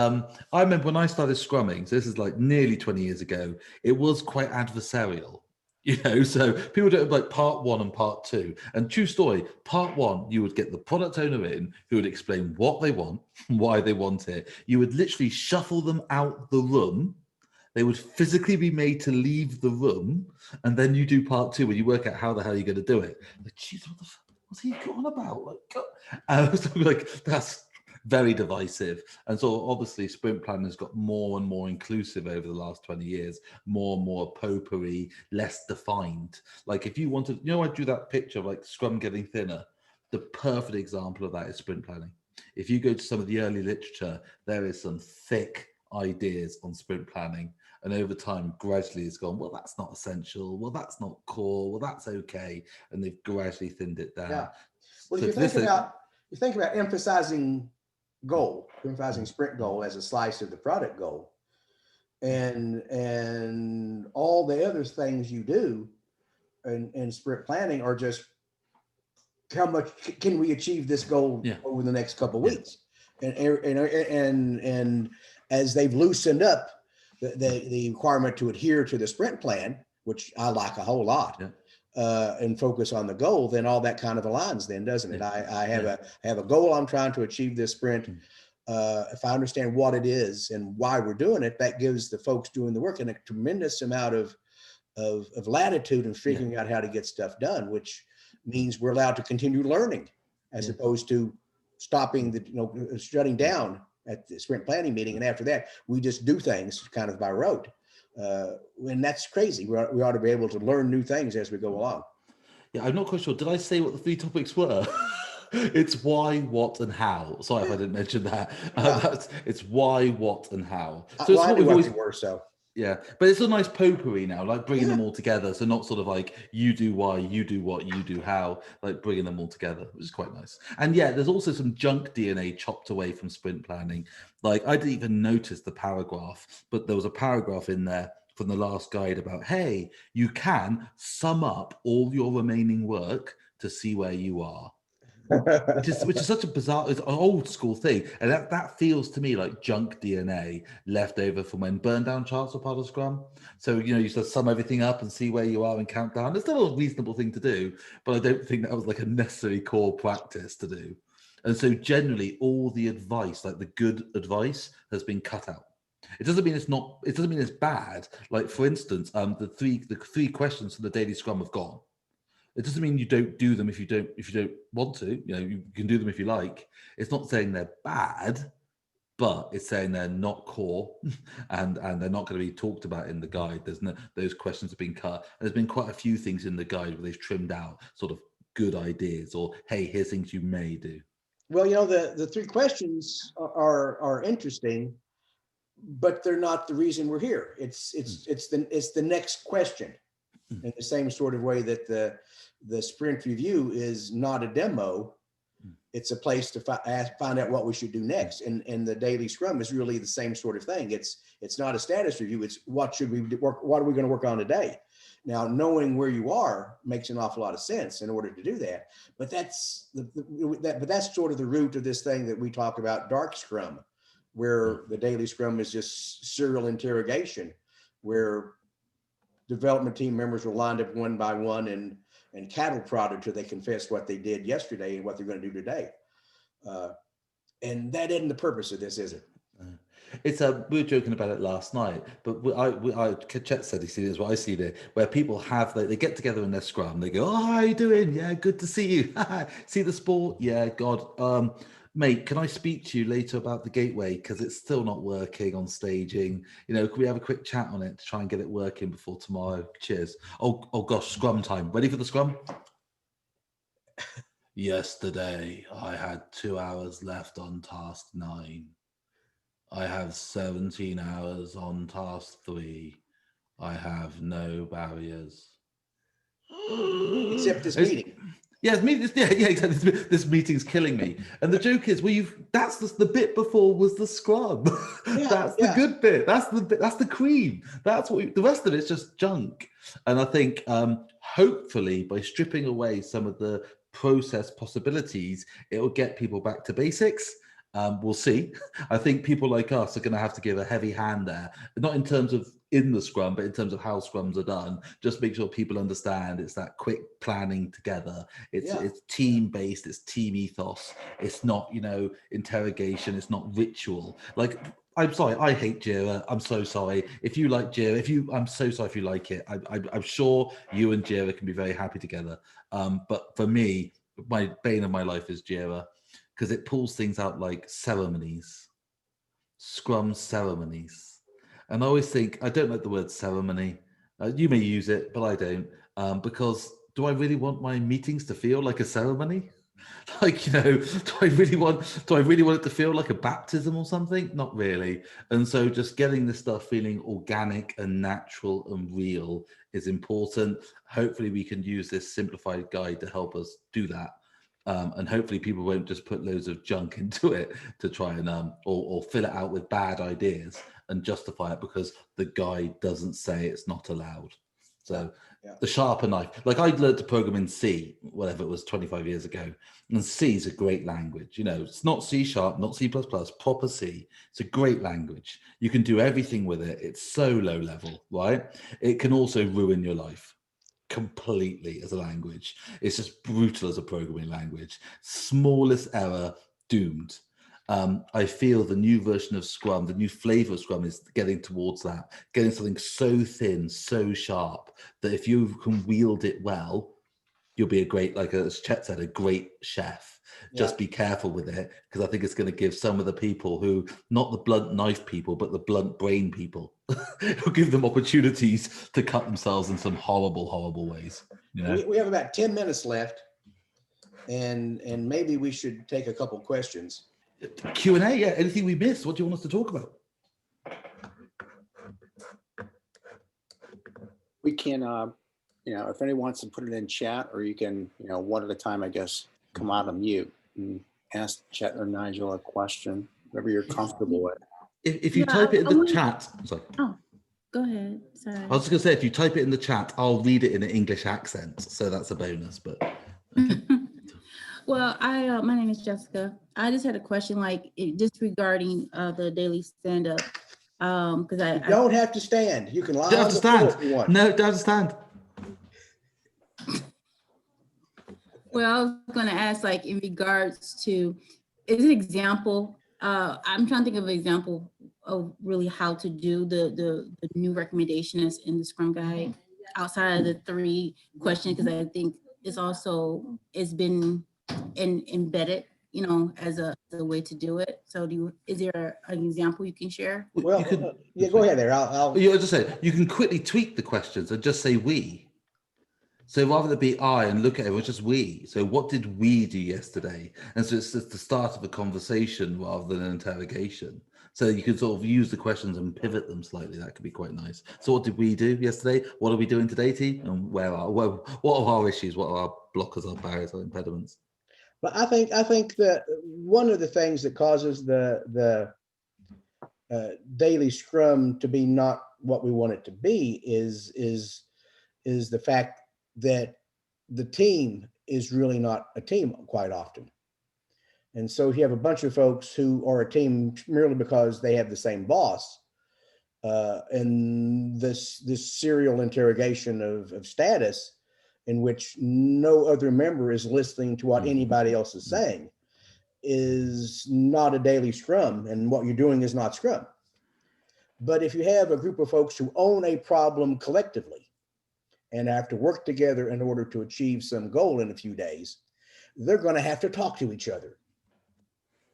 I remember when I started scrumming, so this is like nearly 20 years ago, it was quite adversarial. You know, so people don't have like part 1 and part 2. And true story, part 1, you would get the product owner in who would explain what they want, why they want it. You would literally shuffle them out the room. They would physically be made to leave the room, and then you do part 2 where you work out how the hell you're going to do it. Like, geez, what's he going about? Like, so like that's very divisive. And so obviously sprint planning has got more and more inclusive over the last 20 years, more and more potpourri, less defined. Like if you wanted, you know, I drew that picture of like Scrum getting thinner. The perfect example of that is sprint planning. If you go to some of the early literature, there is some thick ideas on sprint planning. And over time, gradually it's gone, well, that's not essential. Well, that's not core. Well, that's okay. And they've gradually thinned it down. Yeah. Well, So if you think about emphasizing sprint goal as a slice of the product goal, and all the other things you do in sprint planning are just how much can we achieve this goal over the next couple of weeks, and as they've loosened up the requirement to adhere to the sprint plan, which I like a whole lot, and focus on the goal, then all that kind of aligns then, doesn't it? I have a goal I'm trying to achieve this sprint. If I understand what it is and why we're doing it, that gives the folks doing the work a tremendous amount of latitude in figuring out how to get stuff done, which means we're allowed to continue learning as opposed to stopping shutting down at the sprint planning meeting. And after that, we just do things kind of by rote. And that's crazy. We ought to be able to learn new things as we go along. Yeah, I'm not quite sure. Did I say what the 3 topics were? It's why, what, and how. Sorry if I didn't mention that. It's why, what, and how. So it's what we've always were. So yeah, but it's a nice potpourri now, like bringing them all together. So not sort of like you do why, you do what, you do how, like bringing them all together, which is quite nice. And yeah, there's also some junk DNA chopped away from sprint planning. Like I didn't even notice the paragraph, but there was a paragraph in there from the last guide about, hey, you can sum up all your remaining work to see where you are. which is such a bizarre, it's an old school thing, and that feels to me like junk DNA left over from when burn down charts were part of Scrum. So you just sum everything up and see where you are and count down. It's still a reasonable thing to do, but I don't think that was like a necessary core practice to do. And so generally, all the advice, like the good advice, has been cut out. It doesn't mean it's not. It doesn't mean it's bad. Like for instance, the three questions from the daily Scrum have gone. It doesn't mean you don't do them if you don't want to. You can do them if you like. It's not saying they're bad, but it's saying they're not core and they're not going to be talked about in the guide. Those questions have been cut. And there's been quite a few things in the guide where they've trimmed out sort of good ideas or, hey, here's things you may do. Well, the 3 questions are interesting, but they're not the reason we're here. It's the next question. In the same sort of way that the sprint review is not a demo, it's a place to find out what we should do next. And the daily scrum is really the same sort of thing. It's not a status review. It's what should we work? What are we going to work on today? Now, knowing where you are makes an awful lot of sense in order to do that. But that's that's sort of the root of this thing that we talk about, dark scrum, where the daily scrum is just serial interrogation, where development team members will line up one by one and cattle prod until they confess what they did yesterday and what they're going to do today. And that isn't the purpose of this, is it? It's we were joking about it last night, but Chet said he sees what I see there, where people have they get together in their scrum, they go, "Oh, how are you doing? Yeah, good to see you. See the sport? Yeah, God, mate, can I speak to you later about the gateway because it's still not working on staging? You know, can we have a quick chat on it to try and get it working before tomorrow? Cheers. Oh gosh, scrum time. Ready for the scrum? Yesterday, I had 2 hours left on task 9. I have 17 hours on task 3. I have no barriers. Except this meeting. Yeah, exactly. This meeting's killing me. And the joke is, that's the bit before was the scrum. That's the good bit. That's the cream. That's what the rest of it's just junk. And I think hopefully by stripping away some of the process possibilities, it will get people back to basics. We'll see. I think people like us are going to have to give a heavy hand there, not in terms of in the scrum, but in terms of how scrums are done. Just make sure people understand it's that quick planning together. It's team based. It's team ethos. It's not interrogation. It's not ritual. Like, I'm sorry, I hate Jira. I'm so sorry. If you like Jira, I'm so sorry if you like it. I'm sure you and Jira can be very happy together. But for me, my bane of my life is Jira, because it pulls things out like ceremonies, scrum ceremonies. And I always think, I don't like the word ceremony. You may use it, but I don't, because do I really want my meetings to feel like a ceremony? Like, do I really want it to feel like a baptism or something? Not really. And so just getting this stuff feeling organic and natural and real is important. Hopefully we can use this simplified guide to help us do that. And hopefully people won't just put loads of junk into it to try and or fill it out with bad ideas and justify it because the guide doesn't say it's not allowed. So the sharper knife, like I learned to program in C, whatever it was 25 years ago, and C is a great language. It's not C#, not C++, proper C. It's a great language. You can do everything with it. It's so low level, right? It can also ruin your life completely as a language. It's just brutal as a programming language. Smallest error, doomed. I feel the new version of Scrum, the new flavor of Scrum is getting towards that, getting something so thin, so sharp that if you can wield it well, you'll be a great, like as Chet said, a great chef. Just be careful with it, because I think it's going to give some of the people who, not the blunt knife people, but the blunt brain people, it'll give them opportunities to cut themselves in some horrible, horrible ways. We have about 10 minutes left, and maybe we should take a couple questions. Q&A, yeah. Anything we missed? What do you want us to talk about? We can, if anyone wants to put it in chat, or you can, one at a time, I guess, come out of mute and ask Chet or Nigel a question, whatever you're comfortable with. If you type it in the chat, sorry. Oh, go ahead. Sorry. I was just going to say, if you type it in the chat, I'll read it in an English accent, so that's a bonus. But okay. Well, my name is Jessica. I just had a question, just regarding the daily stand-up, because I don't have to stand. You can lie don't on have to the floor stand. if you want. No, don't have to stand. Well, I was going to ask, in regards to, is an example, I'm trying to think of an example of really how to do the new recommendations in the Scrum Guide outside of the 3 questions, because I think it's been embedded, as a way to do it. So is there an example you can share? Well, go ahead there. You just say, you can quickly tweak the questions and just say we. So rather than be I and look at it, it was just we. So what did we do yesterday? And so it's just the start of a conversation rather than an interrogation. So you can sort of use the questions and pivot them slightly. That could be quite nice. So what did we do yesterday? What are we doing today, T? And what are our issues? What are our blockers, our barriers, our impediments? But I think that one of the things that causes the daily Scrum to be not what we want it to be is the fact that the team is really not a team quite often. And so if you have a bunch of folks who are a team merely because they have the same boss, and this serial interrogation of status in which no other member is listening to what anybody else is saying, is not a daily Scrum, and what you're doing is not Scrum. But if you have a group of folks who own a problem collectively and have to work together in order to achieve some goal in a few days, they're going to have to talk to each other.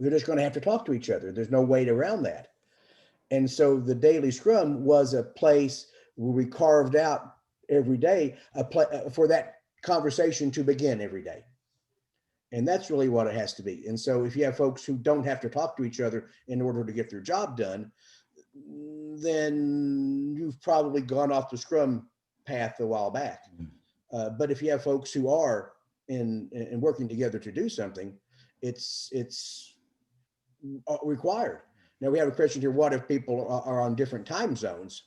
They're just going to have to talk to each other. There's no way around that. And so the daily Scrum was a place where we carved out every day for that conversation to begin every day. And that's really what it has to be. And so if you have folks who don't have to talk to each other in order to get their job done, then you've probably gone off the Scrum path a while back. But if you have folks who are in working together to do something, it's required. Now we have a question here: what if people are on different time zones?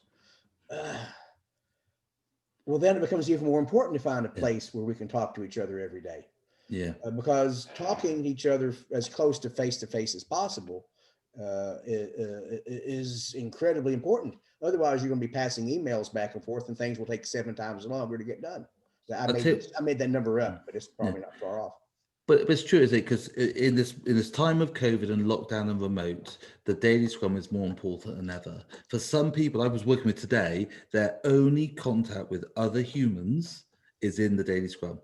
Well, then it becomes even more important to find a place where we can talk to each other every day. Yeah. Because talking to each other as close to face as possible is incredibly important. Otherwise, you're going to be passing emails back and forth, and things will take 7 times longer to get done. I made that number up, but it's probably not far off. But it's true, is it? Because in this time of COVID and lockdown and remote, the daily Scrum is more important than ever. For some people I was working with today, their only contact with other humans is in the daily Scrum.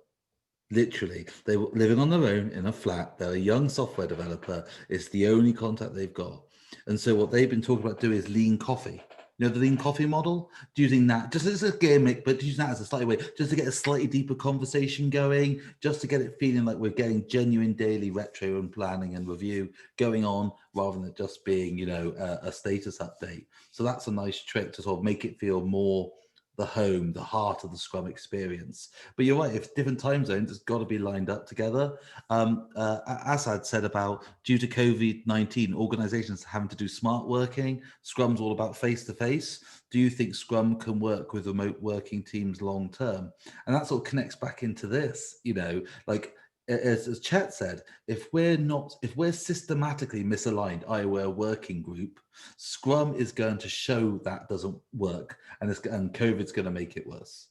Literally, they were living on their own in a flat. They're a young software developer. It's the only contact they've got. And so what they've been talking about doing is lean coffee. You know, the lean coffee model, using that just as a gimmick, but using that as a slightly way, just to get a slightly deeper conversation going, just to get it feeling like we're getting genuine daily retro and planning and review going on, rather than it just being, you know, a status update. So that's a nice trick to sort of make it feel more the home, the heart of the Scrum experience. But you're right, if different time zones, it's got to be lined up together. Asad said about, due to COVID-19, organizations having to do smart working, Scrum's all about face-to-face. Do you think Scrum can work with remote working teams long term? And that sort of connects back into this, you know, like, as Chet said, if we're systematically misaligned, i.e. we're a working group, Scrum is going to show that doesn't work, and COVID's going to make it worse.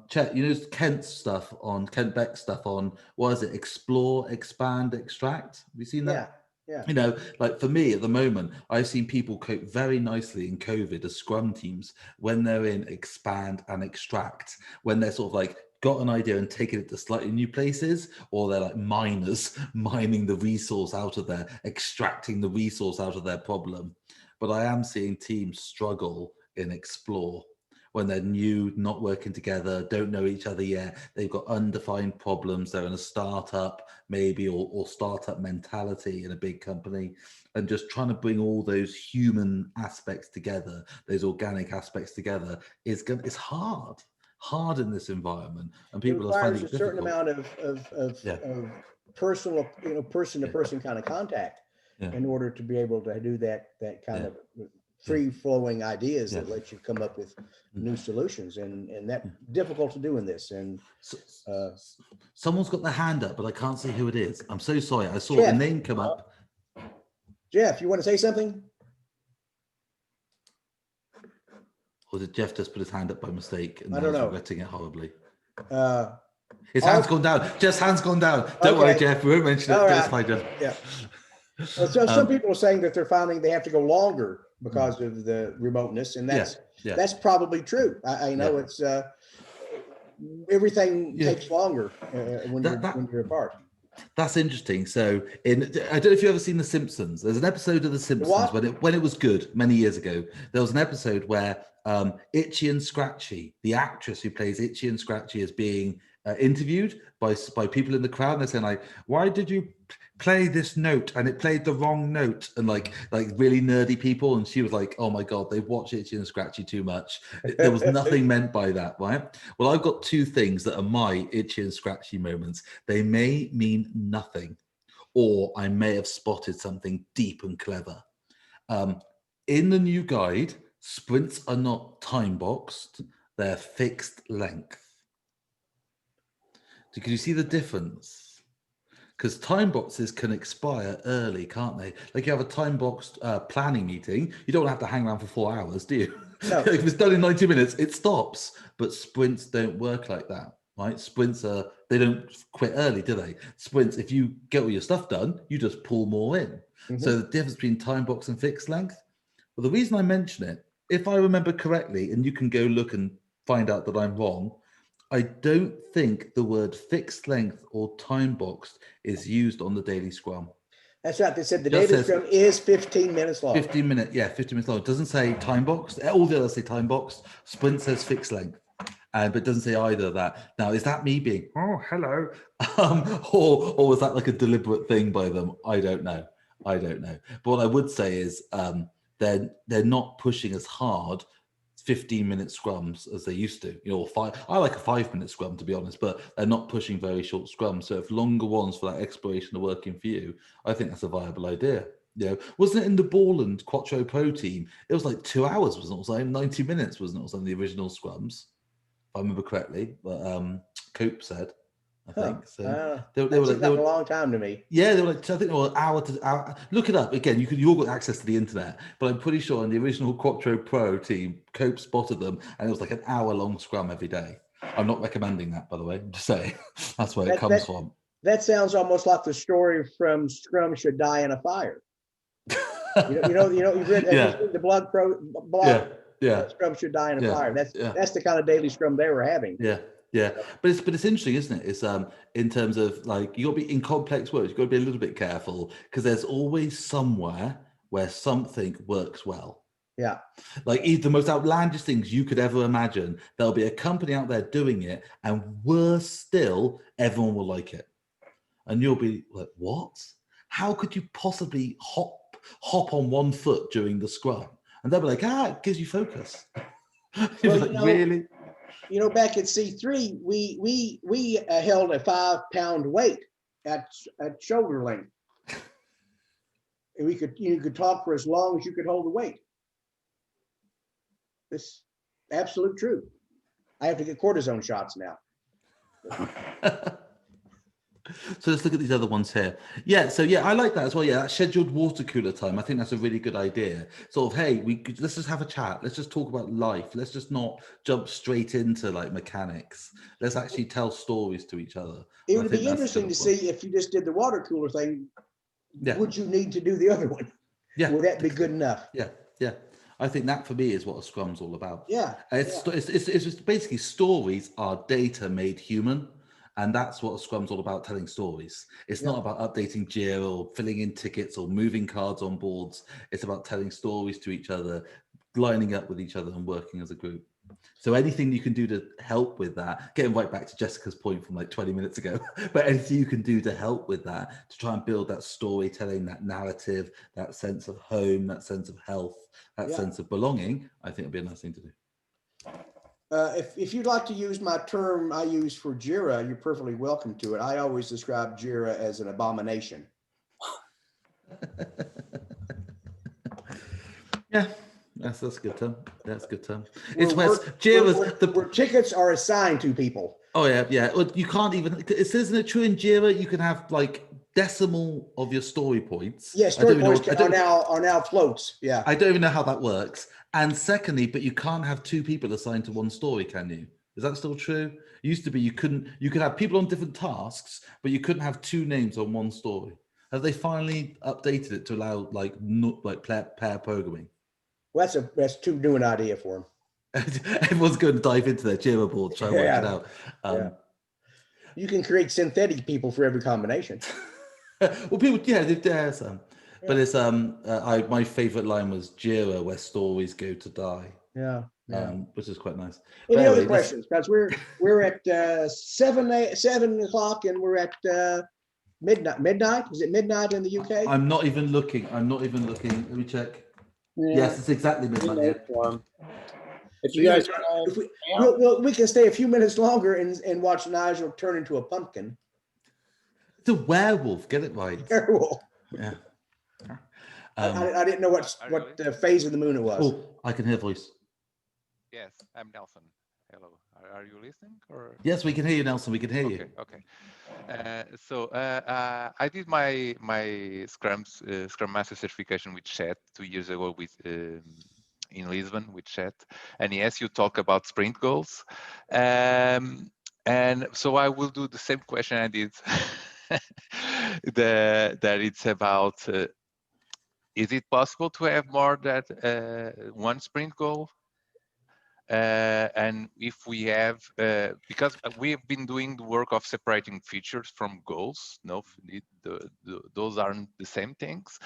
Chet, you know Kent Beck's stuff on, what is it? Explore, expand, extract. Have you seen that? Yeah. You know, like for me at the moment, I've seen people cope very nicely in COVID as Scrum teams when they're in expand and extract, when they're sort of like got an idea and taking it to slightly new places, or they're like miners mining the resource out of there, extracting the resource out of their problem. But I am seeing teams struggle in explore when they're new, not working together, don't know each other yet. They've got undefined problems. They're in a startup maybe, or startup mentality in a big company, and just trying to bring all those human aspects together, those organic aspects together is hard in this environment, and people are finding it difficult. It requires a certain amount of personal, you know, person-to-person kind of contact in order to be able to do that kind of free-flowing ideas that let you come up with new solutions, and that's difficult to do in this. And someone's got their hand up, but I can't see who it is. I'm so sorry. I saw Jeff, a name come up. Jeff, you want to say something? Or did Jeff just put his hand up by mistake and I don't know. regretting it horribly? His hand's gone down. Jeff's hand's gone down. Don't worry, Jeff. We won't mention it. All That's right. fine, Jeff. Yeah. Well, so some people are saying that they're finding they have to go longer because of the remoteness, and that's probably true. I know it's everything takes longer when you're apart. That's interesting. So I don't know if you've ever seen The Simpsons. There's an episode of The Simpsons when it was good many years ago. There was an episode where Itchy and Scratchy, the actress who plays Itchy and Scratchy, is being interviewed by people in the crowd, and they're saying like, "Why did you play this note?" And it played the wrong note, and like really nerdy people. And she was like, "Oh my god, they've watched Itchy and Scratchy too much. There was nothing meant by that, right?" Well, I've got two things that are my Itchy and Scratchy moments. They may mean nothing, or I may have spotted something deep and clever. In the new guide, sprints are not time boxed; they're fixed length. Can you see the difference? Because time boxes can expire early, can't they? Like you have a time boxed planning meeting, you don't have to hang around for 4 hours, do you? No. If it's done in 90 minutes, it stops. But sprints don't work like that, right? Sprints they don't quit early, do they? Sprints, if you get all your stuff done, you just pull more in. So the difference between time box and fixed length. Well, the reason I mention it, if I remember correctly, and you can go look and find out that I'm wrong, I don't think the word fixed length or time boxed is used on the daily scrum. That's right. They said the Just daily says scrum is 15 minutes long. 15 minutes long. It doesn't say time boxed. All the others say time boxed. Sprint says fixed length. But it doesn't say either of that. Now, is that me being, oh, hello? Or was that like a deliberate thing by them? I don't know. But what I would say is they're not pushing as hard 15-minute scrums as they used to, I like a 5-minute scrum, to be honest, but they're not pushing very short scrums. So if longer ones for that exploration are working for you, I think that's a viable idea. Wasn't it in the Borland Quattro Pro team? It was like 2 hours, wasn't it? It was like 90 minutes, wasn't it? It was on the original scrums, if I remember correctly. But Cope said, I think. So they were like a long time to me. Yeah, they were like, I think they were hour to hour. Look it up again. You all got access to the internet, but I'm pretty sure in the original Quattro Pro team, Cope spotted them, and it was like an hour-long scrum every day. I'm not recommending that, by the way. I'm just saying that's where it comes from. That sounds almost like the story from "Scrum Should Die in a Fire." You've read the blog. Yeah. Scrum should die in a fire. That's the kind of daily scrum they were having. Yeah, but it's interesting, isn't it? It's in terms of like, you got to be in complex words. You got to be a little bit careful, because there's always somewhere where something works well. Yeah, like the most outlandish things you could ever imagine. There'll be a company out there doing it, and worse still, everyone will like it, and you'll be like, "What? How could you possibly hop on one foot during the scrum?" And they'll be like, "It gives you focus." Well, like, really? Back at C3, we held a 5-pound weight at shoulder length. And you could talk for as long as you could hold the weight. This absolute truth. I have to get cortisone shots now. So let's look at these other ones here. So I like that as well. That scheduled water cooler time. I think that's a really good idea. Sort of, hey, let's just have a chat. Let's just talk about life. Let's just not jump straight into like mechanics. Let's actually tell stories to each other. It would be interesting to see if you just did the water cooler thing. Would you need to do the other one? Yeah. Would that be good enough? Yeah. I think that for me is what a scrum's all about. It's just basically stories are data made human. And that's what a scrum's all about, telling stories. It's not about updating Jira or filling in tickets or moving cards on boards. It's about telling stories to each other, lining up with each other and working as a group. So anything you can do to help with that, getting right back to Jessica's point from like 20 minutes ago, but anything you can do to help with that, to try and build that storytelling, that narrative, that sense of home, that sense of health, that sense of belonging, I think would be a nice thing to do. If you'd like to use my term I use for Jira, you're perfectly welcome to it. I always describe Jira as an abomination. That's a good term. That's a good term. Where tickets are assigned to people. Oh yeah. Well, you can't even. Isn't it true in Jira you can have like decimal of your story points? Yes, story points are now floats. Yeah. I don't even know how that works. And secondly, but you can't have two people assigned to one story, can you? Is that still true? It used to be you could have people on different tasks, but you couldn't have two names on one story. Have they finally updated it to allow pair programming? Well, that's too new an idea for them. Everyone's going to dive into their Jira board, try and work it out. You can create synthetic people for every combination. Well, people, there's some. But it's my favorite line was Jira, where stories go to die. Yeah. which is quite nice. Any But other anyway, questions? Because we're at 7 o'clock and we're at midnight. Is it midnight in the UK? I'm not even looking. Let me check. Yeah. Yes, it's exactly midnight. If you guys, If we can stay a few minutes longer and watch Nigel turn into a pumpkin. It's a werewolf. Get it right. Terrible. Yeah. I didn't know what phase of the moon it was. Oh, I can hear voice. Yes, I'm Nelson. Hello. Are you listening? Or Yes, we can hear you, Nelson. We can hear you. Okay. So I did my Scrum Master certification with Chet 2 years ago with in Lisbon with Chet, and yes, you talk about sprint goals, and so I will do the same question I did. That it's about. Is it possible to have more than one sprint goal? And if we have, because we have been doing the work of separating features from goals, no, those aren't the same things,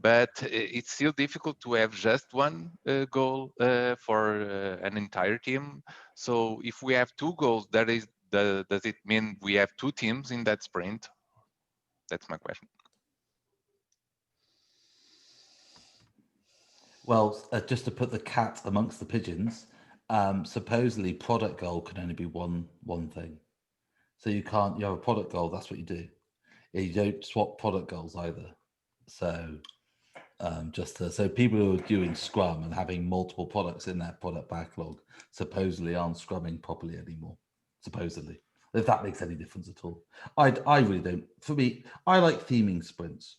but it's still difficult to have just one goal for an entire team. So if we have two goals, does it mean we have two teams in that sprint? That's my question. Well, just to put the cat amongst the pigeons, supposedly product goal can only be one thing. So you have a product goal, that's what you do. You don't swap product goals either. So so people who are doing Scrum and having multiple products in their product backlog supposedly aren't scrumming properly anymore. Supposedly, if that makes any difference at all. I really don't. For me, I like theming sprints.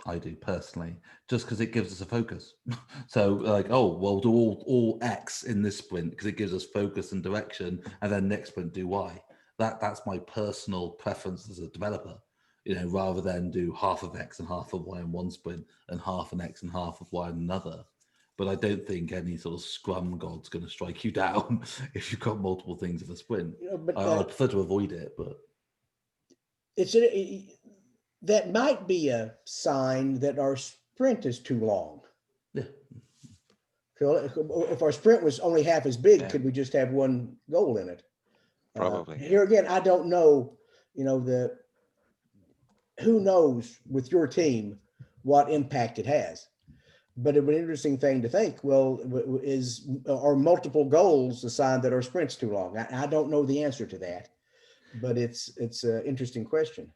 I do personally, just because it gives us a focus. So like, oh, well, do all X in this sprint because it gives us focus and direction, and then next sprint do Y. That's my personal preference as a developer, rather than do half of X and half of Y in one sprint and half an X and half of Y in another. But I don't think any sort of Scrum god's going to strike you down if you've got multiple things in a sprint. I'd prefer to avoid it, but that might be a sign that our sprint is too long. Yeah. So if our sprint was only half as big, could we just have one goal in it? Probably. Here again, I don't know, who knows with your team what impact it has. But it would be an interesting thing to think, well, are multiple goals a sign that our sprint's too long? I don't know the answer to that, but it's an interesting question.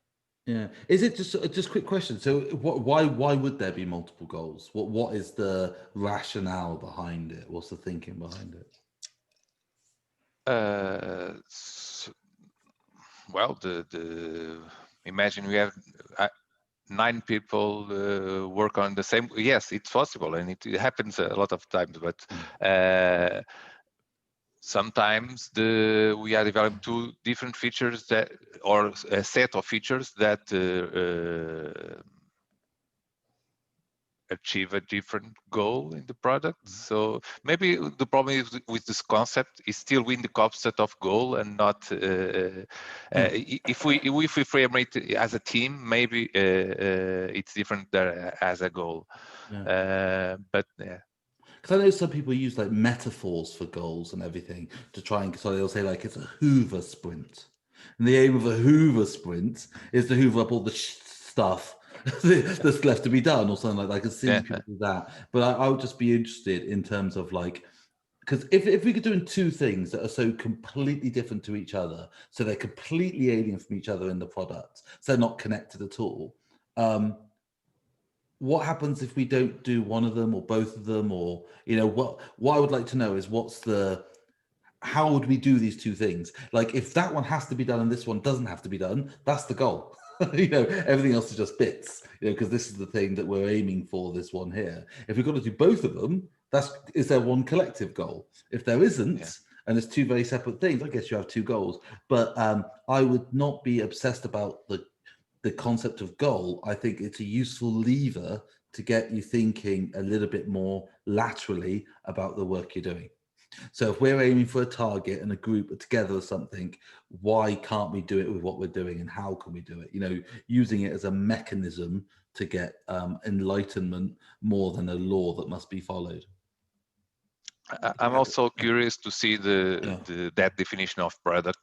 Yeah. Is it just a quick question? So why would there be multiple goals? What is the rationale behind it? What's the thinking behind it? Well, imagine we have 9 people work on the same. Yes, it's possible, and it happens a lot of times. But sometimes we are developing 2 different features or a set of features that achieve a different goal in the product. So maybe the problem is with this concept is still win the concept of goal and not if we frame it as a team, maybe it's different as a goal. Yeah. But yeah. Because I know some people use like metaphors for goals and everything to try and, so they'll say like it's a Hoover sprint. And the aim of a Hoover sprint is to hoover up all the stuff that's left to be done or something like that. I can see people do that. But I would just be interested in terms of like, because if we could do 2 things that are so completely different to each other, so they're completely alien from each other in the product, so they're not connected at all, what happens if we don't do one of them or both of them? Or, what I would like to know is how would we do these 2 things? Like if that one has to be done and this one doesn't have to be done, that's the goal. Everything else is just bits, because this is the thing that we're aiming for, this one here. If we've got to do both of them, is there one collective goal? If there isn't, and it's 2 very separate things, I guess you have 2 goals. But I would not be obsessed about the concept of goal. I think it's a useful lever to get you thinking a little bit more laterally about the work you're doing. So if we're aiming for a target and a group together or something, why can't we do it with what we're doing, and how can we do it? Using it as a mechanism to get enlightenment more than a law that must be followed. I'm also curious to see that definition of product,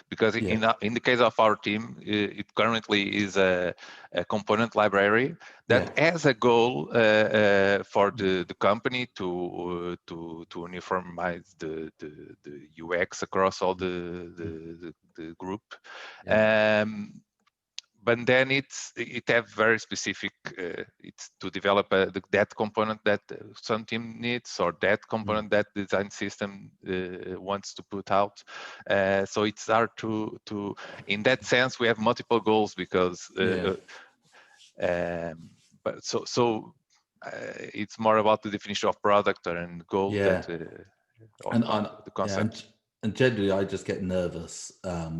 because in the case of our team, it currently is a component library that has a goal for the company to uniformize the UX across all the group. But then it have very specific, it's to develop that component that some team needs, or that component that design system wants to put out. So it's hard to, in that sense, we have multiple goals, because, but it's more about the definition of product and goal that the concept. And generally, I just get nervous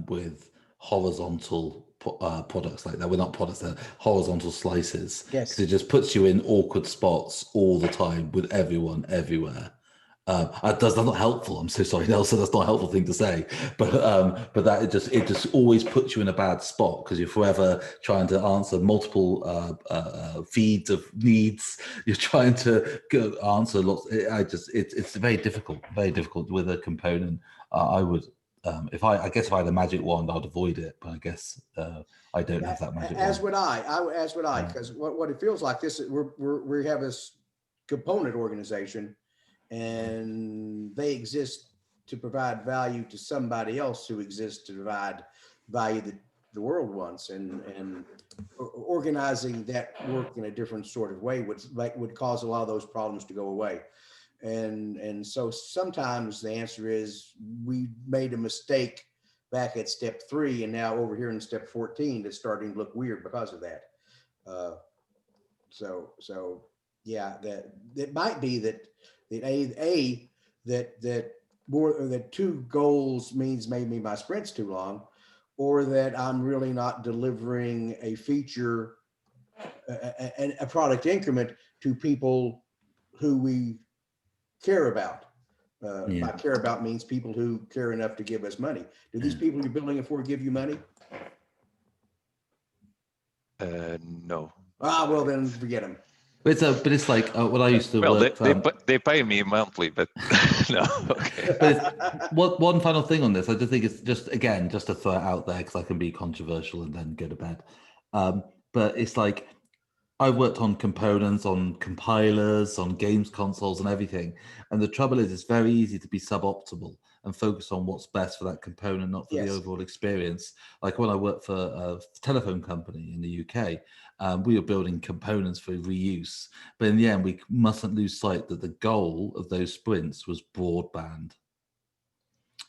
with horizontal products like that. We're not products, they're horizontal slices. Yes. Because it just puts you in awkward spots all the time with everyone, everywhere. That's not helpful. I'm so sorry, Nelson. That's not a helpful thing to say. But that it just always puts you in a bad spot, because you're forever trying to answer multiple feeds of needs. You're trying to answer lots. It's very difficult with a component. I would. If I had a magic wand, I'd avoid it. But I guess I don't have that magic wand. As would I, because what it feels like we have this component organization, and they exist to provide value to somebody else who exists to provide value that the world wants, and organizing that work in a different sort of way would cause a lot of those problems to go away. And so sometimes the answer is we made a mistake back at step 3, and now over here in step 14, it's starting to look weird because of that. So yeah, that it might be that that 2 goals means maybe my sprint's too long, or that I'm really not delivering a feature, a product increment to people who we care about. By care about means people who care enough to give us money. Do these people you're building it for give you money? No. Well then forget them. But it's like what I used to work. They pay me monthly, but no. Okay. But one final thing on this, I just think it's just to throw it out there, because I can be controversial and then go to bed. But it's like, I've worked on components, on compilers, on games consoles and everything. And the trouble is, it's very easy to be suboptimal and focus on what's best for that component, not for the overall experience. Like when I worked for a telephone company in the UK, we were building components for reuse. But in the end, we mustn't lose sight that the goal of those sprints was broadband.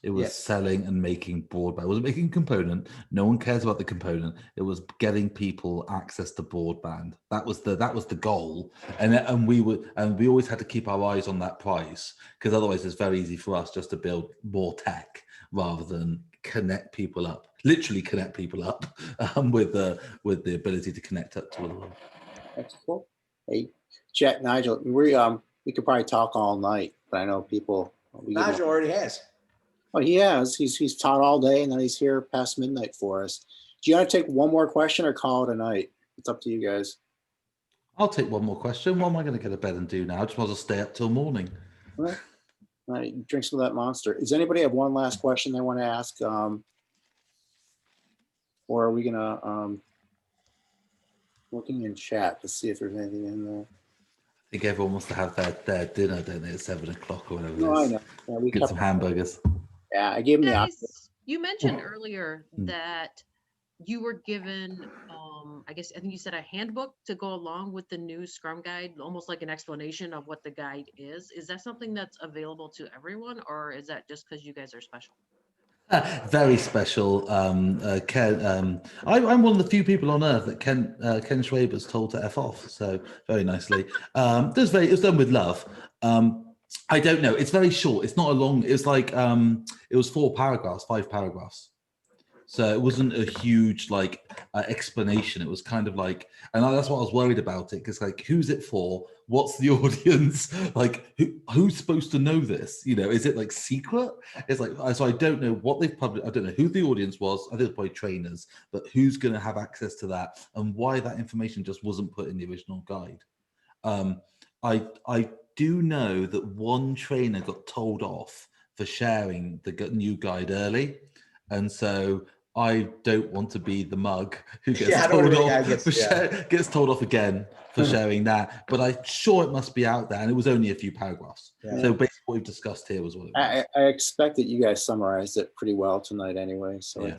It was selling and making broadband. It wasn't making a component. No one cares about the component. It was getting people access to broadband. That was the goal. And we always had to keep our eyes on that prize, because otherwise it's very easy for us just to build more tech rather than connect people up. Literally connect people up with the ability to connect up to the world. That's cool. Hey, Chet, Nigel, we could probably talk all night, but I know people. Nigel already has. Oh, he has. He's taught all day, and then he's here past midnight for us. Do you want to take one more question or call it a night? It's up to you guys. I'll take one more question. What am I going to go to bed and do now? I just want to stay up till morning. All right. Drink some of that Monster. Does anybody have one last question they want to ask? Or are we going to looking in chat to see if there's anything in there? I think everyone wants to have their dinner, don't they, at 7 o'clock or whatever. No, I know. Yeah, we get some hamburgers. Yeah, I gave him the option. You mentioned earlier that you were given, I think you said a handbook to go along with the new Scrum guide, almost like an explanation of what the guide is. Is that something that's available to everyone, or is that just because you guys are special? Very special. Ken, I'm one of the few people on earth that Ken Schwaber's told to F off. So very nicely. It was done with love. I don't know. It's very short. It's not a long. It's like it was 5 paragraphs. So it wasn't a huge explanation. It was kind of like, and that's what I was worried about it, because who's it for? What's the audience? Who's supposed to know this? Is it secret? It's so I don't know what they've published. I don't know who the audience was. I think it's probably trainers, but who's going to have access to that, and why that information just wasn't put in the original guide. do know that one trainer got told off for sharing the new guide early. And so I don't want to be the mug who gets Yeah, I don't told want to be the guy off who gets- yeah. gets told off again for sharing that. But I'm sure it must be out there, and it was only a few paragraphs. Yeah. So basically what we've discussed here was what it was. I expect that you guys summarized it pretty well tonight anyway, so Yeah.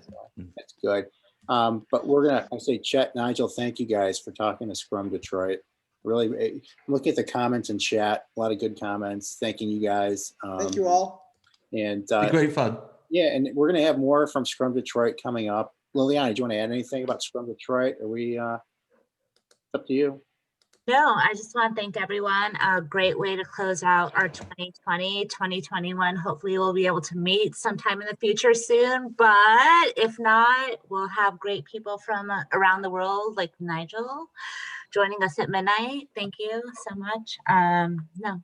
that's good. But we're gonna, I say, Chet, Nigel, thank you guys for talking to Scrum Detroit. Really, look at the comments in chat, a lot of good comments, thanking you guys. Thank you all. And Be great fun. yeah, and we're gonna have more from Scrum Detroit coming up. Liliana, do you want to add anything about Scrum Detroit? Are we, it's up to you. No, I just want to thank everyone. A great way to close out our 2020, 2021. Hopefully we'll be able to meet sometime in the future soon, but if not, we'll have great people from around the world like Nigel joining us at midnight. Thank you so much. No,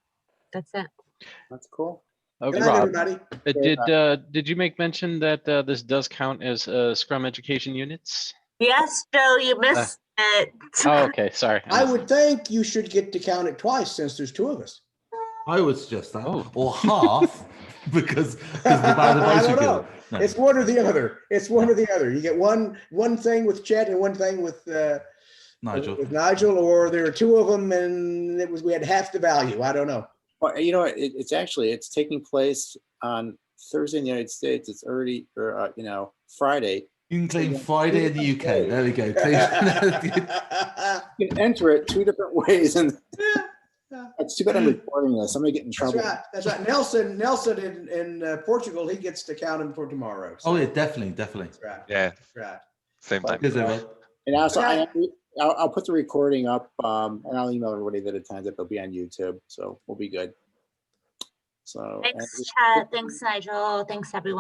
that's it. That's cool. Good Okay. night, everybody. Did you make mention that this does count as Scrum education units? Yes, Joe, you missed it. Oh, okay. Sorry. I would think you should get to count it twice since there's two of us. I would suggest that. Oh. Or half, because the bad I advice don't you know. give. No. It's one or the other. It's one or the other. You get one thing with Chet and one thing with Nigel, or there are two of them and we had half the value. I don't know. Well, you know, it's taking place on Thursday in the United States. It's already, or Friday. You can claim Friday in the UK. There we go. You can enter it two different ways, and it's too bad I'm recording this. I'm gonna get in trouble. That's right. Nelson in Portugal, he gets to count them for tomorrow. So. Oh yeah, definitely. That's right. Yeah, That's right. same time. Cheers, everyone. And also, I'll put the recording up, and I'll email everybody that attends it. They'll be on YouTube, so we'll be good. So Thanks, Chet. Thanks, Nigel. Thanks, everyone.